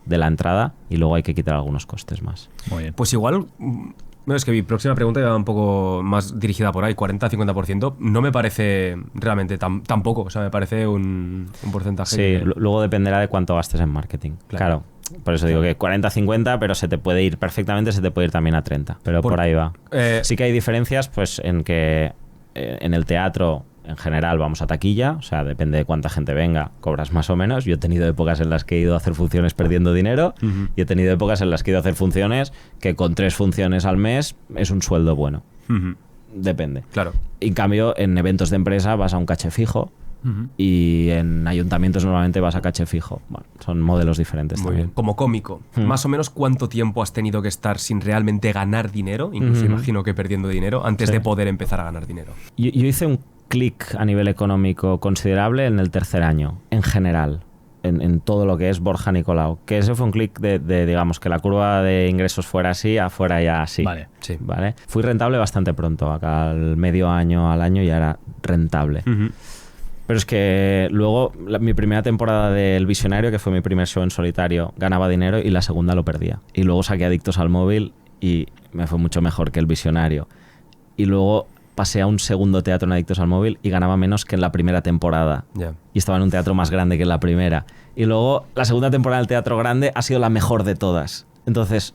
de la entrada y luego hay que quitar algunos costes más. Muy bien. Pues igual, bueno, es que mi próxima pregunta iba un poco más dirigida por ahí, 40-50%, no me parece realmente tan poco, o sea, me parece un porcentaje. Sí, que- luego dependerá de cuánto gastes en marketing. Claro. Por eso digo que 40-50, pero se te puede ir perfectamente, se te puede ir también a 30. Pero por ahí va. Sí que hay diferencias, pues en que en el teatro en general vamos a taquilla, o sea, depende de cuánta gente venga, cobras más o menos. Yo he tenido épocas en las que he ido a hacer funciones perdiendo dinero y he tenido épocas en las que he ido a hacer funciones que con 3 funciones al mes es un sueldo bueno. Ujú, Depende. claro. En cambio, en eventos de empresa vas a un caché fijo. Y en ayuntamientos normalmente vas a caché fijo. Bueno, son modelos diferentes Muy también. bien. Como cómico, más o menos cuánto tiempo has tenido que estar sin realmente ganar dinero, incluso imagino que perdiendo dinero, antes de poder empezar a ganar dinero. Yo hice un clic a nivel económico considerable en el tercer año, en general, en todo lo que es Borja Nicolau. Que ese fue un clic de, digamos, que la curva de ingresos fuera así, afuera ya así. Vale. Sí. ¿Vale? Fui rentable bastante pronto, acá al medio año, al año ya era rentable. Ujú. Pero es que luego mi primera temporada del Visionario, que fue mi primer show en solitario, ganaba dinero y la segunda lo perdía. Y luego saqué Adictos al Móvil y me fue mucho mejor que el Visionario. Y luego pasé a un segundo teatro en Adictos al Móvil y ganaba menos que en la primera temporada. Ya. Y estaba en un teatro más grande que en la primera. Y luego la segunda temporada del teatro grande ha sido la mejor de todas. Entonces...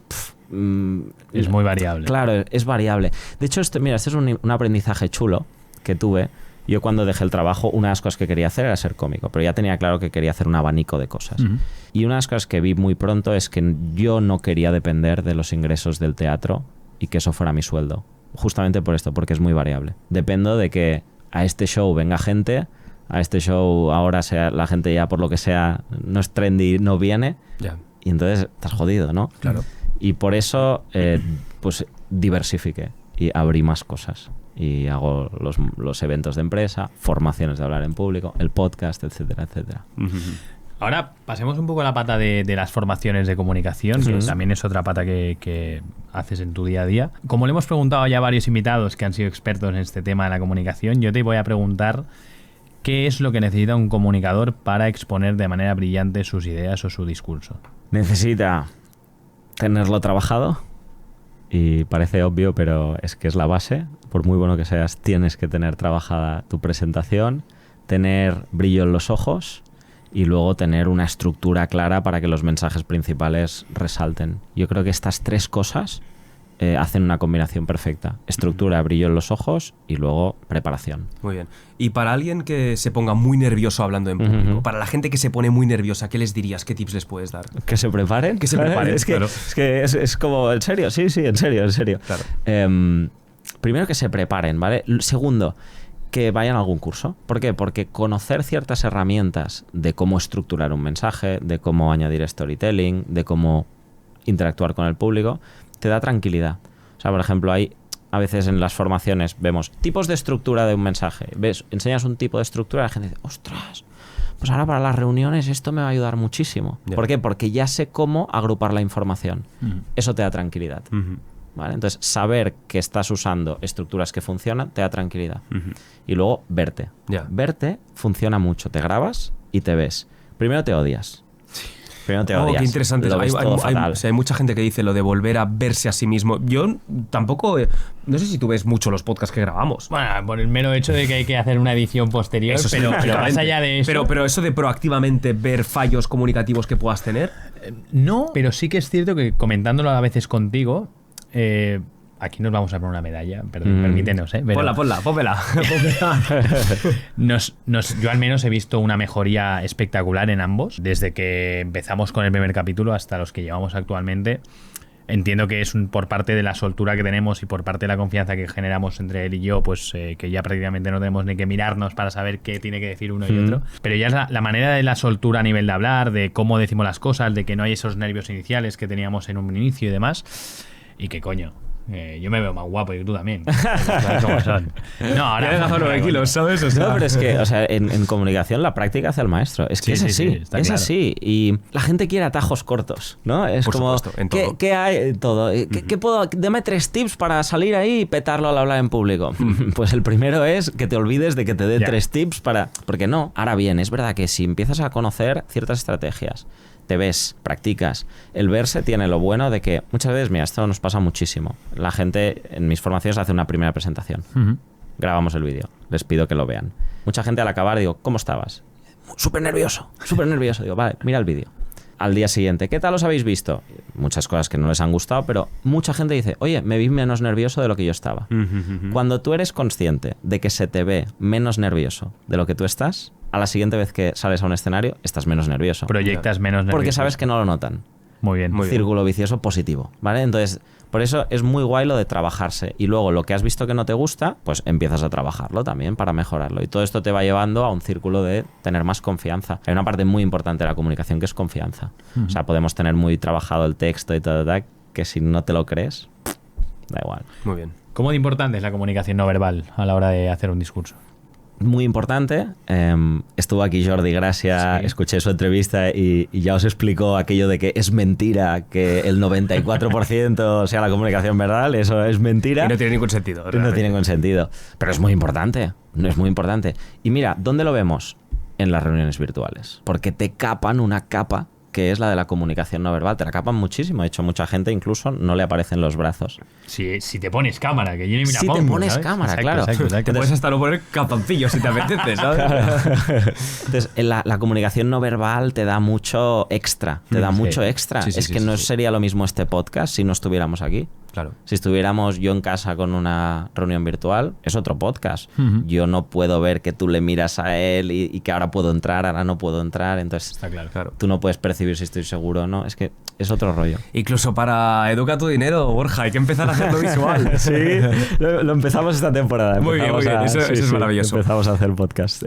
Es muy variable. Claro, es variable. De hecho, mira, este es un aprendizaje chulo que tuve. Yo cuando dejé el trabajo, una de las cosas que quería hacer era ser cómico, pero ya tenía claro que quería hacer un abanico de cosas. Ujú. Y una de las cosas que vi muy pronto es que yo no quería depender de los ingresos del teatro y que eso fuera mi sueldo. Justamente por esto, porque es muy variable. Dependo de que a este show venga gente, a este show ahora sea la gente ya por lo que sea no es trendy, no viene, Ya. y entonces estás jodido, ¿no? Claro. Y por eso pues diversifiqué y abrí más cosas. Y hago los eventos de empresa, formaciones de hablar en público, el podcast, etcétera, etcétera. Ahora pasemos un poco a la pata de las formaciones de comunicación, que también es otra pata que haces en tu día a día. Como le hemos preguntado ya a varios invitados que han sido expertos en este tema de la comunicación, yo te voy a preguntar qué es lo que necesita un comunicador para exponer de manera brillante sus ideas o su discurso. Necesita tenerlo trabajado, y parece obvio, pero es que es la base. Por muy bueno que seas, tienes que tener trabajada tu presentación, tener brillo en los ojos y luego tener una estructura clara para que los mensajes principales resalten. Yo creo que estas 3 cosas hacen una combinación perfecta. Estructura, brillo en los ojos y luego preparación. Muy bien. Y para alguien que se ponga muy nervioso hablando en público, para la gente que se pone muy nerviosa, ¿qué les dirías? ¿Qué tips les puedes dar? Que se preparen. Que se preparen, Es que, claro. es como, ¿en serio? Sí, en serio. Claro. Primero que se preparen, ¿vale? Segundo, que vayan a algún curso. ¿Por qué? Porque conocer ciertas herramientas de cómo estructurar un mensaje, de cómo añadir storytelling, de cómo interactuar con el público, te da tranquilidad. O sea, por ejemplo, hay a veces en las formaciones vemos tipos de estructura de un mensaje. ¿Ves? Enseñas un tipo de estructura y la gente dice, ostras, pues ahora para las reuniones esto me va a ayudar muchísimo. Yeah. ¿Por qué? Porque ya sé cómo agrupar la información. Eso te da tranquilidad. ¿Vale? Entonces, saber que estás usando estructuras que funcionan te da tranquilidad. Y luego, verte. Yeah. Verte funciona mucho. Te grabas y te ves. Primero te odias. Primero te odias. Qué interesante. Lo ves todo fatal. Hay mucha gente que dice lo de volver a verse a sí mismo. Yo tampoco... no sé si tú ves mucho los podcasts que grabamos. Bueno, por el mero hecho de que hay que hacer una edición posterior, Eso sí, pero lógicamente. más allá de eso... Pero eso de proactivamente ver fallos comunicativos que puedas tener... No, pero sí que es cierto que comentándolo a veces contigo, aquí nos vamos a poner una medalla, permítenos, pero Pónmela. yo al menos he visto una mejoría espectacular en ambos, desde que empezamos con el primer capítulo hasta los que llevamos actualmente. Entiendo que es por parte de la soltura que tenemos y por parte de la confianza que generamos entre él y yo, pues que ya prácticamente no tenemos ni que mirarnos para saber qué tiene que decir uno y otro. Pero ya es la manera de la soltura a nivel de hablar, de cómo decimos las cosas, de que no hay esos nervios iniciales que teníamos en un inicio y demás. Y que coño, yo me veo más guapo y tú también. ¿Sabes cómo son? No, ahora Ya he dejado 9 kilos, ¿sabes? O sea, No, pero es que, o sea, en comunicación la práctica hace al maestro. Es que Sí, es sí, así, sí, está es claro. así. Y la gente quiere atajos cortos, ¿no? Es Por como, supuesto, en todo. ¿qué hay en todo? ¿Qué puedo? Deme 3 tips para salir ahí y petarlo al hablar en público. Pues el primero es que te olvides de que te dé Ya. 3 tips para... Porque no. Ahora bien, es verdad que si empiezas a conocer ciertas estrategias, te ves, practicas. El verse tiene lo bueno de que muchas veces, mira, esto nos pasa muchísimo. La gente en mis formaciones hace una primera presentación. Grabamos el vídeo. Les pido que lo vean. Mucha gente al acabar digo, ¿cómo estabas? Súper nervioso, súper nervioso. Digo, vale, mira el vídeo. Al día siguiente, ¿qué tal os habéis visto? Muchas cosas que no les han gustado, pero mucha gente dice, oye, me vi menos nervioso de lo que yo estaba. Cuando tú eres consciente de que se te ve menos nervioso de lo que tú estás, a la siguiente vez que sales a un escenario, estás menos nervioso. proyectas menos nervios. Porque sabes que no lo notan. Muy bien. Círculo vicioso positivo, ¿vale? Entonces, por eso es muy guay lo de trabajarse. Y luego lo que has visto que no te gusta, pues empiezas a trabajarlo también para mejorarlo. Y todo esto te va llevando a un círculo de tener más confianza. Hay una parte muy importante de la comunicación que es confianza. O sea, podemos tener muy trabajado el texto y todo, que si no te lo crees, da igual. Muy bien. ¿Cómo de importante es la comunicación no verbal a la hora de hacer un discurso? Muy importante. Estuvo aquí Jordi Gracia, Sí. escuché su entrevista y ya os explicó aquello de que es mentira que el 94% sea la comunicación verbal. Eso es mentira. Y no tiene ningún sentido. No realmente. tiene ningún sentido. Pero es muy importante. No es muy importante. Y mira, ¿dónde lo vemos? En las reuniones virtuales. Porque te capan una capa que es la de la comunicación no verbal. Te la capan muchísimo. De hecho, mucha gente incluso no le aparecen los brazos. Si te pones cámara, que yo ni me la Si te pongo, pones ¿sabes? cámara, Exacto, claro. exacto. Te puedes hasta no poner calzoncillos si te apetece, ¿sabes? Entonces, la comunicación no verbal te da mucho extra. Te da Sí. mucho extra. Sí, sí, es sí, que sí, no sí. sería lo mismo este podcast si no estuviéramos aquí. Claro. Si estuviéramos yo en casa con una reunión virtual, es otro podcast. Ujú. Yo no puedo ver que tú le miras a él y que ahora puedo entrar, ahora no puedo entrar. Entonces, Está claro. Claro. tú no puedes percibir si estoy seguro o no. Es que es otro rollo. Incluso para Educa tu dinero, Borja, hay que empezar a hacerlo visual. Sí, lo empezamos esta temporada. Muy bien, muy bien. Eso es maravilloso. Empezamos a hacer podcast.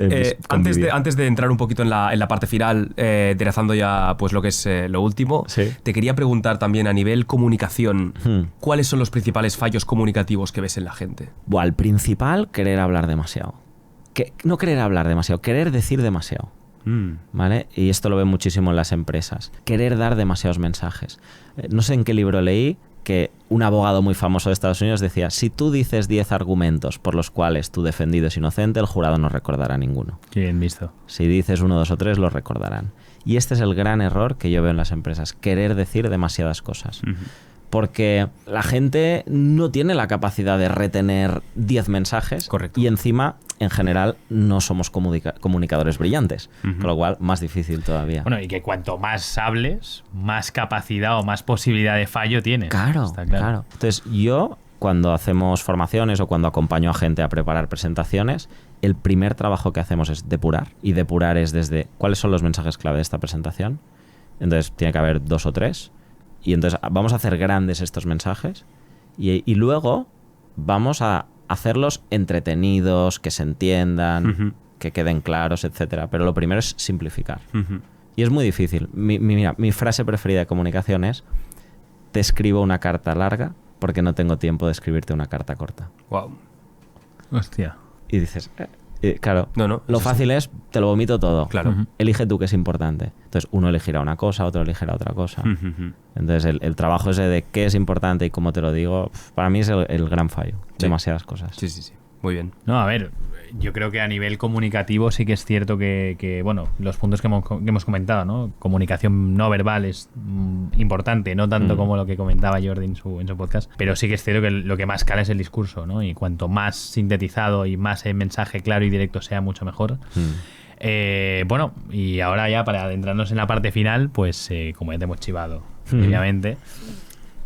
Antes de entrar un poquito en la parte final, derezando ya pues lo que es lo último, Sí. te quería preguntar también a nivel comunicación, Hmm. ¿cuáles son los principales fallos comunicativos que ves en la gente? Bueno, al principal, querer hablar demasiado. No querer hablar demasiado, querer decir demasiado. ¿Vale? Y esto lo veo muchísimo en las empresas. Querer dar demasiados mensajes. No sé en qué libro leí que un abogado muy famoso de Estados Unidos decía, si tú dices 10 argumentos por los cuales tu defendido es inocente, el jurado no recordará ninguno. Qué bien visto. Si dices 1, 2 o 3, los recordarán. Y este es el gran error que yo veo en las empresas, querer decir demasiadas cosas. Porque la gente no tiene la capacidad de retener 10 mensajes. Correcto. Y encima, en general, no somos comunicadores brillantes. Con lo cual, más difícil todavía. Bueno, y que cuanto más hables, más capacidad o más posibilidad de fallo tienes. Claro, Está claro. Entonces, yo, cuando hacemos formaciones o cuando acompaño a gente a preparar presentaciones, el primer trabajo que hacemos es depurar. Y depurar es desde cuáles son los mensajes clave de esta presentación. Entonces, tiene que haber 2 o 3. Y entonces vamos a hacer grandes estos mensajes y luego vamos a hacerlos entretenidos, que se entiendan, que queden claros, etcétera. Pero lo primero es simplificar. Y es muy difícil. Mira, mi frase preferida de comunicación es: te escribo una carta larga porque no tengo tiempo de escribirte una carta corta. Wow. Hostia. Y dices, claro, No, lo fácil es, te lo vomito todo. Claro. Elige tú qué es importante. Entonces, uno elegirá una cosa, otro elegirá otra cosa. Entonces, el trabajo ese de qué es importante y cómo te lo digo, para mí es el gran fallo. Sí. Demasiadas cosas. Sí. Muy bien. No, a ver, yo creo que a nivel comunicativo sí que es cierto que bueno, los puntos que hemos comentado, ¿no? Comunicación no verbal es importante, no tanto como lo que comentaba Jordi en su podcast, pero sí que es cierto que lo que más cala es el discurso, ¿no? Y cuanto más sintetizado y más el mensaje claro y directo sea, mucho mejor. Bueno, y ahora ya para adentrarnos en la parte final, pues como ya te hemos chivado, obviamente,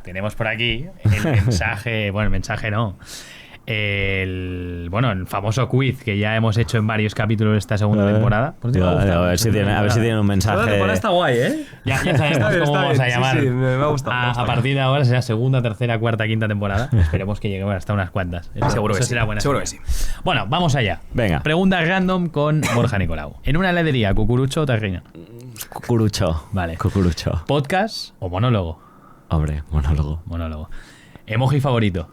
tenemos por aquí el mensaje, bueno, el mensaje no, el famoso quiz que ya hemos hecho en varios capítulos de esta segunda temporada. Pues a ver si tiene un mensaje. La temporada está guay, ¿eh? Ya sabemos cómo vamos a llamar. Sí, me ha gustado. A partir de ahora será segunda, tercera, cuarta, quinta temporada. Esperemos que lleguemos hasta unas cuantas. Seguro que sí. Será buena. Seguro que sí. Bueno, vamos allá. Venga. Pregunta random con Borja Nicolau. En una heladería, ¿cucurucho o tajina? Cucurucho. Vale. Cucurucho. ¿Podcast o monólogo? Hombre, monólogo. Monólogo. ¿Emoji favorito?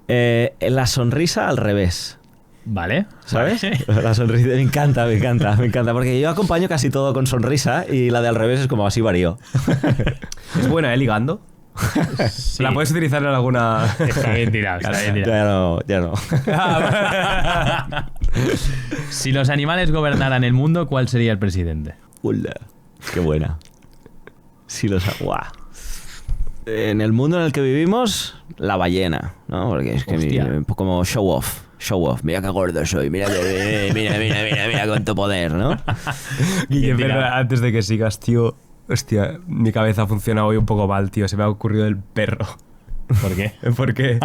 La sonrisa al revés. Vale. ¿Sabes? Vale. La sonrisa me encanta, porque yo acompaño casi todo con sonrisa y la de al revés es como así varío. ¿Es buena, ligando? Sí. ¿La puedes utilizar en alguna...? Está bien tirado, está bien tirado. Ya no. Si los animales gobernaran el mundo, ¿cuál sería el presidente? Hola. Qué buena. Si los... ¡Guau! En el mundo en el que vivimos, la ballena, ¿no? Porque es que como show off. Mira qué gordo soy, mira cuánto poder, ¿no? Guille, pero antes de que sigas, tío, hostia, mi cabeza ha funcionado hoy un poco mal, tío. Se me ha ocurrido el perro. ¿Por qué? ¿Por qué?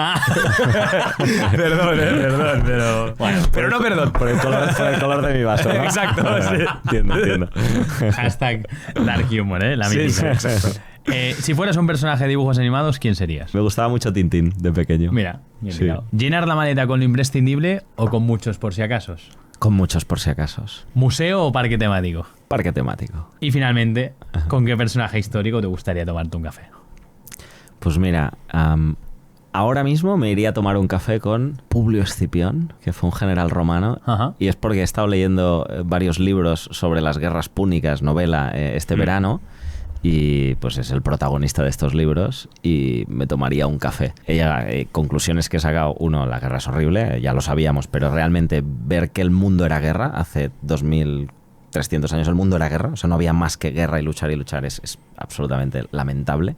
Perdón, pero... Bueno, pero no perdón. Por el color de mi vaso, ¿no? Exacto, sí. Entiendo. Hashtag Dark Humor, ¿eh? La mítica. Sí. Si fueras un personaje de dibujos animados, ¿quién serías? Me gustaba mucho Tintín de pequeño. Mira, bien tirado. ¿Llenar la maleta con lo imprescindible o con muchos por si acasos? Con muchos por si acasos. ¿Museo o parque temático? Parque temático. Y finalmente, ¿con qué personaje histórico te gustaría tomarte un café? Pues mira, ahora mismo me iría a tomar un café con Publio Escipión, que fue un general romano. Ajá. Y es porque he estado leyendo varios libros sobre las guerras púnicas, novela, este verano. Y pues es el protagonista de estos libros y me tomaría un café. Conclusiones que he sacado: uno, la guerra es horrible, ya lo sabíamos, pero realmente ver que el mundo era guerra, hace 2300 años el mundo era guerra, o sea, no había más que guerra y luchar es absolutamente lamentable.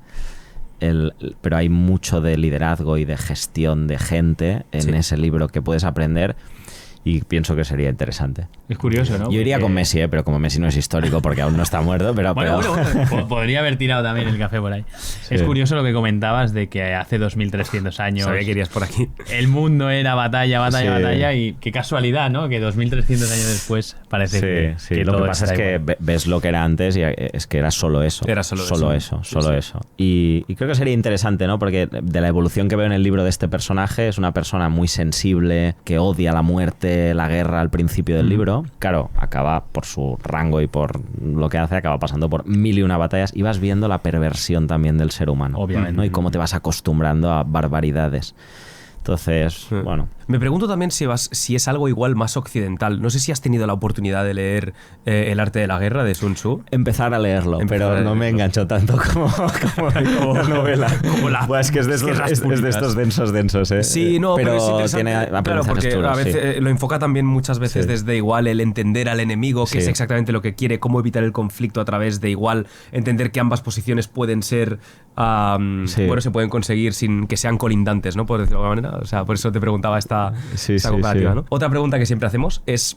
Pero hay mucho de liderazgo y de gestión de gente en ese libro que puedes aprender. Y pienso que sería interesante. Es curioso, ¿no? Yo iría con Messi, pero como Messi no es histórico porque aún no está muerto, pero... Bueno, podría haber tirado también el café por ahí. Sí. Es curioso lo que comentabas de que hace 2300 años... Sabía que irías por aquí. El mundo era batalla y qué casualidad, ¿no? Que 2300 años después parece que lo todo que pasa es que ves lo que era antes y es que era solo eso. Era solo eso. Y creo que sería interesante, ¿no? Porque de la evolución que veo en el libro de este personaje, es una persona muy sensible, que odia la muerte, la guerra al principio del libro. Claro, acaba por su rango y por lo que hace, acaba pasando por 1001 batallas y vas viendo la perversión también del ser humano. Obviamente. ¿no? Y cómo te vas acostumbrando a barbaridades. Entonces, bueno. Me pregunto también si es algo igual más occidental. No sé si has tenido la oportunidad de leer El arte de la guerra de Sun Tzu. Empezar a leerlo, pero no me enganchó tanto como la novela. Es que es de estos densos, ¿eh? Sí, no, pero tiene aprendizajes chulos. A veces lo enfoca también muchas veces desde igual el entender al enemigo, qué es exactamente lo que quiere, cómo evitar el conflicto a través de igual entender que ambas posiciones pueden ser, se pueden conseguir sin que sean colindantes, ¿no? Por decirlo de alguna manera. O sea, por eso te preguntaba esta comparativa, ¿no? Otra pregunta que siempre hacemos es: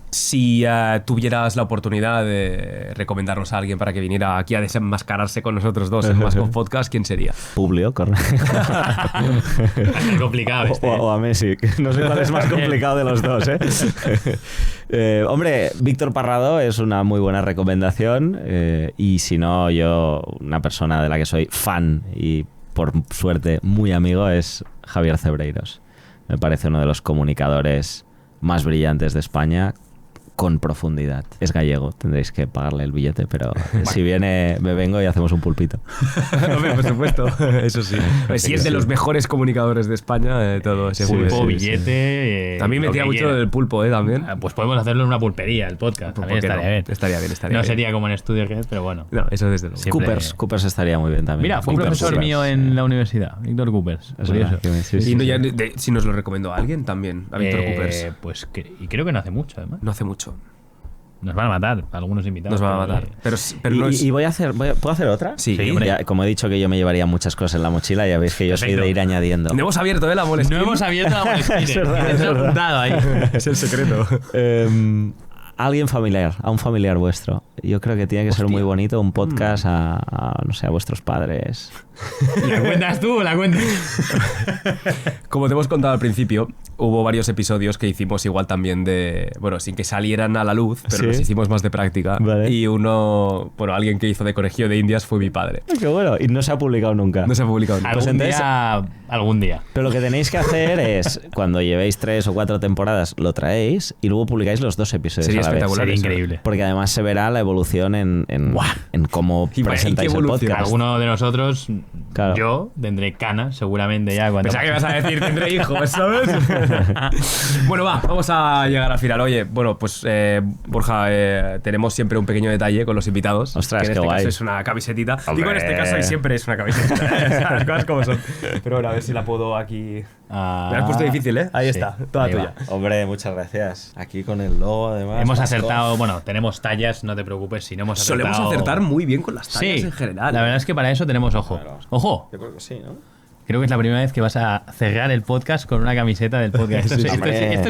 si tuvieras la oportunidad de recomendarnos a alguien para que viniera aquí a desenmascararse con nosotros dos en Mascot Podcast, ¿quién sería? Publio, correcto. Es complicado o a Messi. No sé cuál es más complicado de los dos, ¿eh? Hombre, Víctor Parrado es una muy buena recomendación. Y si no, yo, una persona de la que soy fan y por suerte muy amigo, es Javier Cebreiros. Me parece uno de los comunicadores más brillantes de España, con profundidad. Es gallego, tendréis que pagarle el billete, pero si viene, me vengo y hacemos un pulpito. Hombre, por supuesto, eso sí. Si es de los mejores comunicadores de España, todo ese pulpo, billete. También metía mucho del pulpo, también. Pues podemos hacerlo en una pulpería, el podcast. También estaría bien. Estaría bien. No sería como en Estudio que es, pero bueno. No, eso desde luego. Coopers estaría muy bien también. Mira, fue un profesor mío en la universidad, Víctor Coopers. Si nos lo recomendó a alguien también, a Víctor Coopers. Pues y creo que no hace mucho, además. No hace mucho. Nos van a matar, algunos invitados. Nos van a matar. Pero no es... ¿Y ¿puedo hacer otra? Sí, hombre. Ya, como he dicho que yo me llevaría muchas cosas en la mochila, ya veis que yo soy de ir añadiendo. No hemos abierto la Moleskine. No hemos abierto la Moleskine. Es verdad, es apuntado ahí. Es el secreto. Alguien familiar, a un familiar vuestro. Yo creo que tiene que ser muy bonito un podcast no sé, a vuestros padres. ¿La cuentas tú o la cuentas? Como te hemos contado al principio, hubo varios episodios que hicimos igual también de... Bueno, sin que salieran a la luz, pero los hicimos más de práctica. Vale. Y alguien que hizo de conejillo de indias fue mi padre. Qué bueno. Y no se ha publicado nunca. No se ha publicado nunca. Algún día. Pero lo que tenéis que hacer es, cuando llevéis 3 o 4 temporadas, lo traéis y luego publicáis los 2 episodios Sería a la vez. espectacular. Sería increíble. Porque además se verá la evolución en cómo presentáis el podcast. Alguno de nosotros, Claro. yo, tendré canas seguramente ya. Pensaba que ibas a decir tendré hijos, ¿sabes? Bueno, vamos a llegar al final. Oye, bueno, pues Borja, tenemos siempre un pequeño detalle con los invitados. Ostras, que en qué este guay. caso es una camisetita. Hombre. Digo en este caso y siempre es una camiseta. Las cosas como son. Pero bueno, a ver si la puedo aquí... Me has puesto difícil, ¿eh? Ahí sí, está, toda ahí tuya. Hombre, muchas gracias. Aquí con el logo, además. Hemos acertado, bueno, tenemos tallas, no te preocupes si no hemos acertado. Solemos acertar muy bien con las tallas Sí, en general. la verdad es que para eso tenemos ojo. Claro. ¡Ojo! Yo creo que sí, ¿no? Creo que es la primera vez que vas a cerrar el podcast con una camiseta del podcast. Esto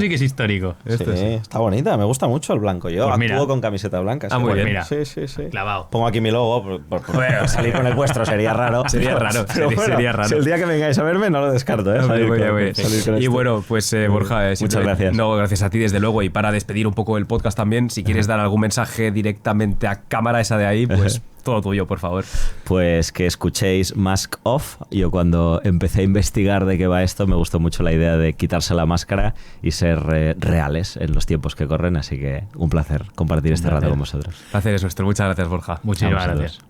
sí que es histórico. Sí, está bonita, me gusta mucho el blanco. Yo Pues mira. actúo con camiseta blanca. Ah, muy bien. Mira. Sí. Clavado. Pongo aquí mi logo, bueno, salir con el vuestro sería raro. Sería raro, Pero bueno, sería raro. Si el día que vengáis a verme no lo descarto, ¿eh? Salir con Y esto. bueno, pues Borja, muchas gracias. No, gracias a ti desde luego. Y para despedir un poco el podcast también, si quieres dar algún mensaje directamente a cámara esa de ahí, pues todo tuyo, por favor. Pues que escuchéis Mask Off. Yo cuando empecé a investigar de qué va esto me gustó mucho la idea de quitarse la máscara y ser reales en los tiempos que corren, así que un placer compartir este rato con vosotros. El placer es nuestro. Muchas gracias, Borja. Muchísimas A vosotros. gracias.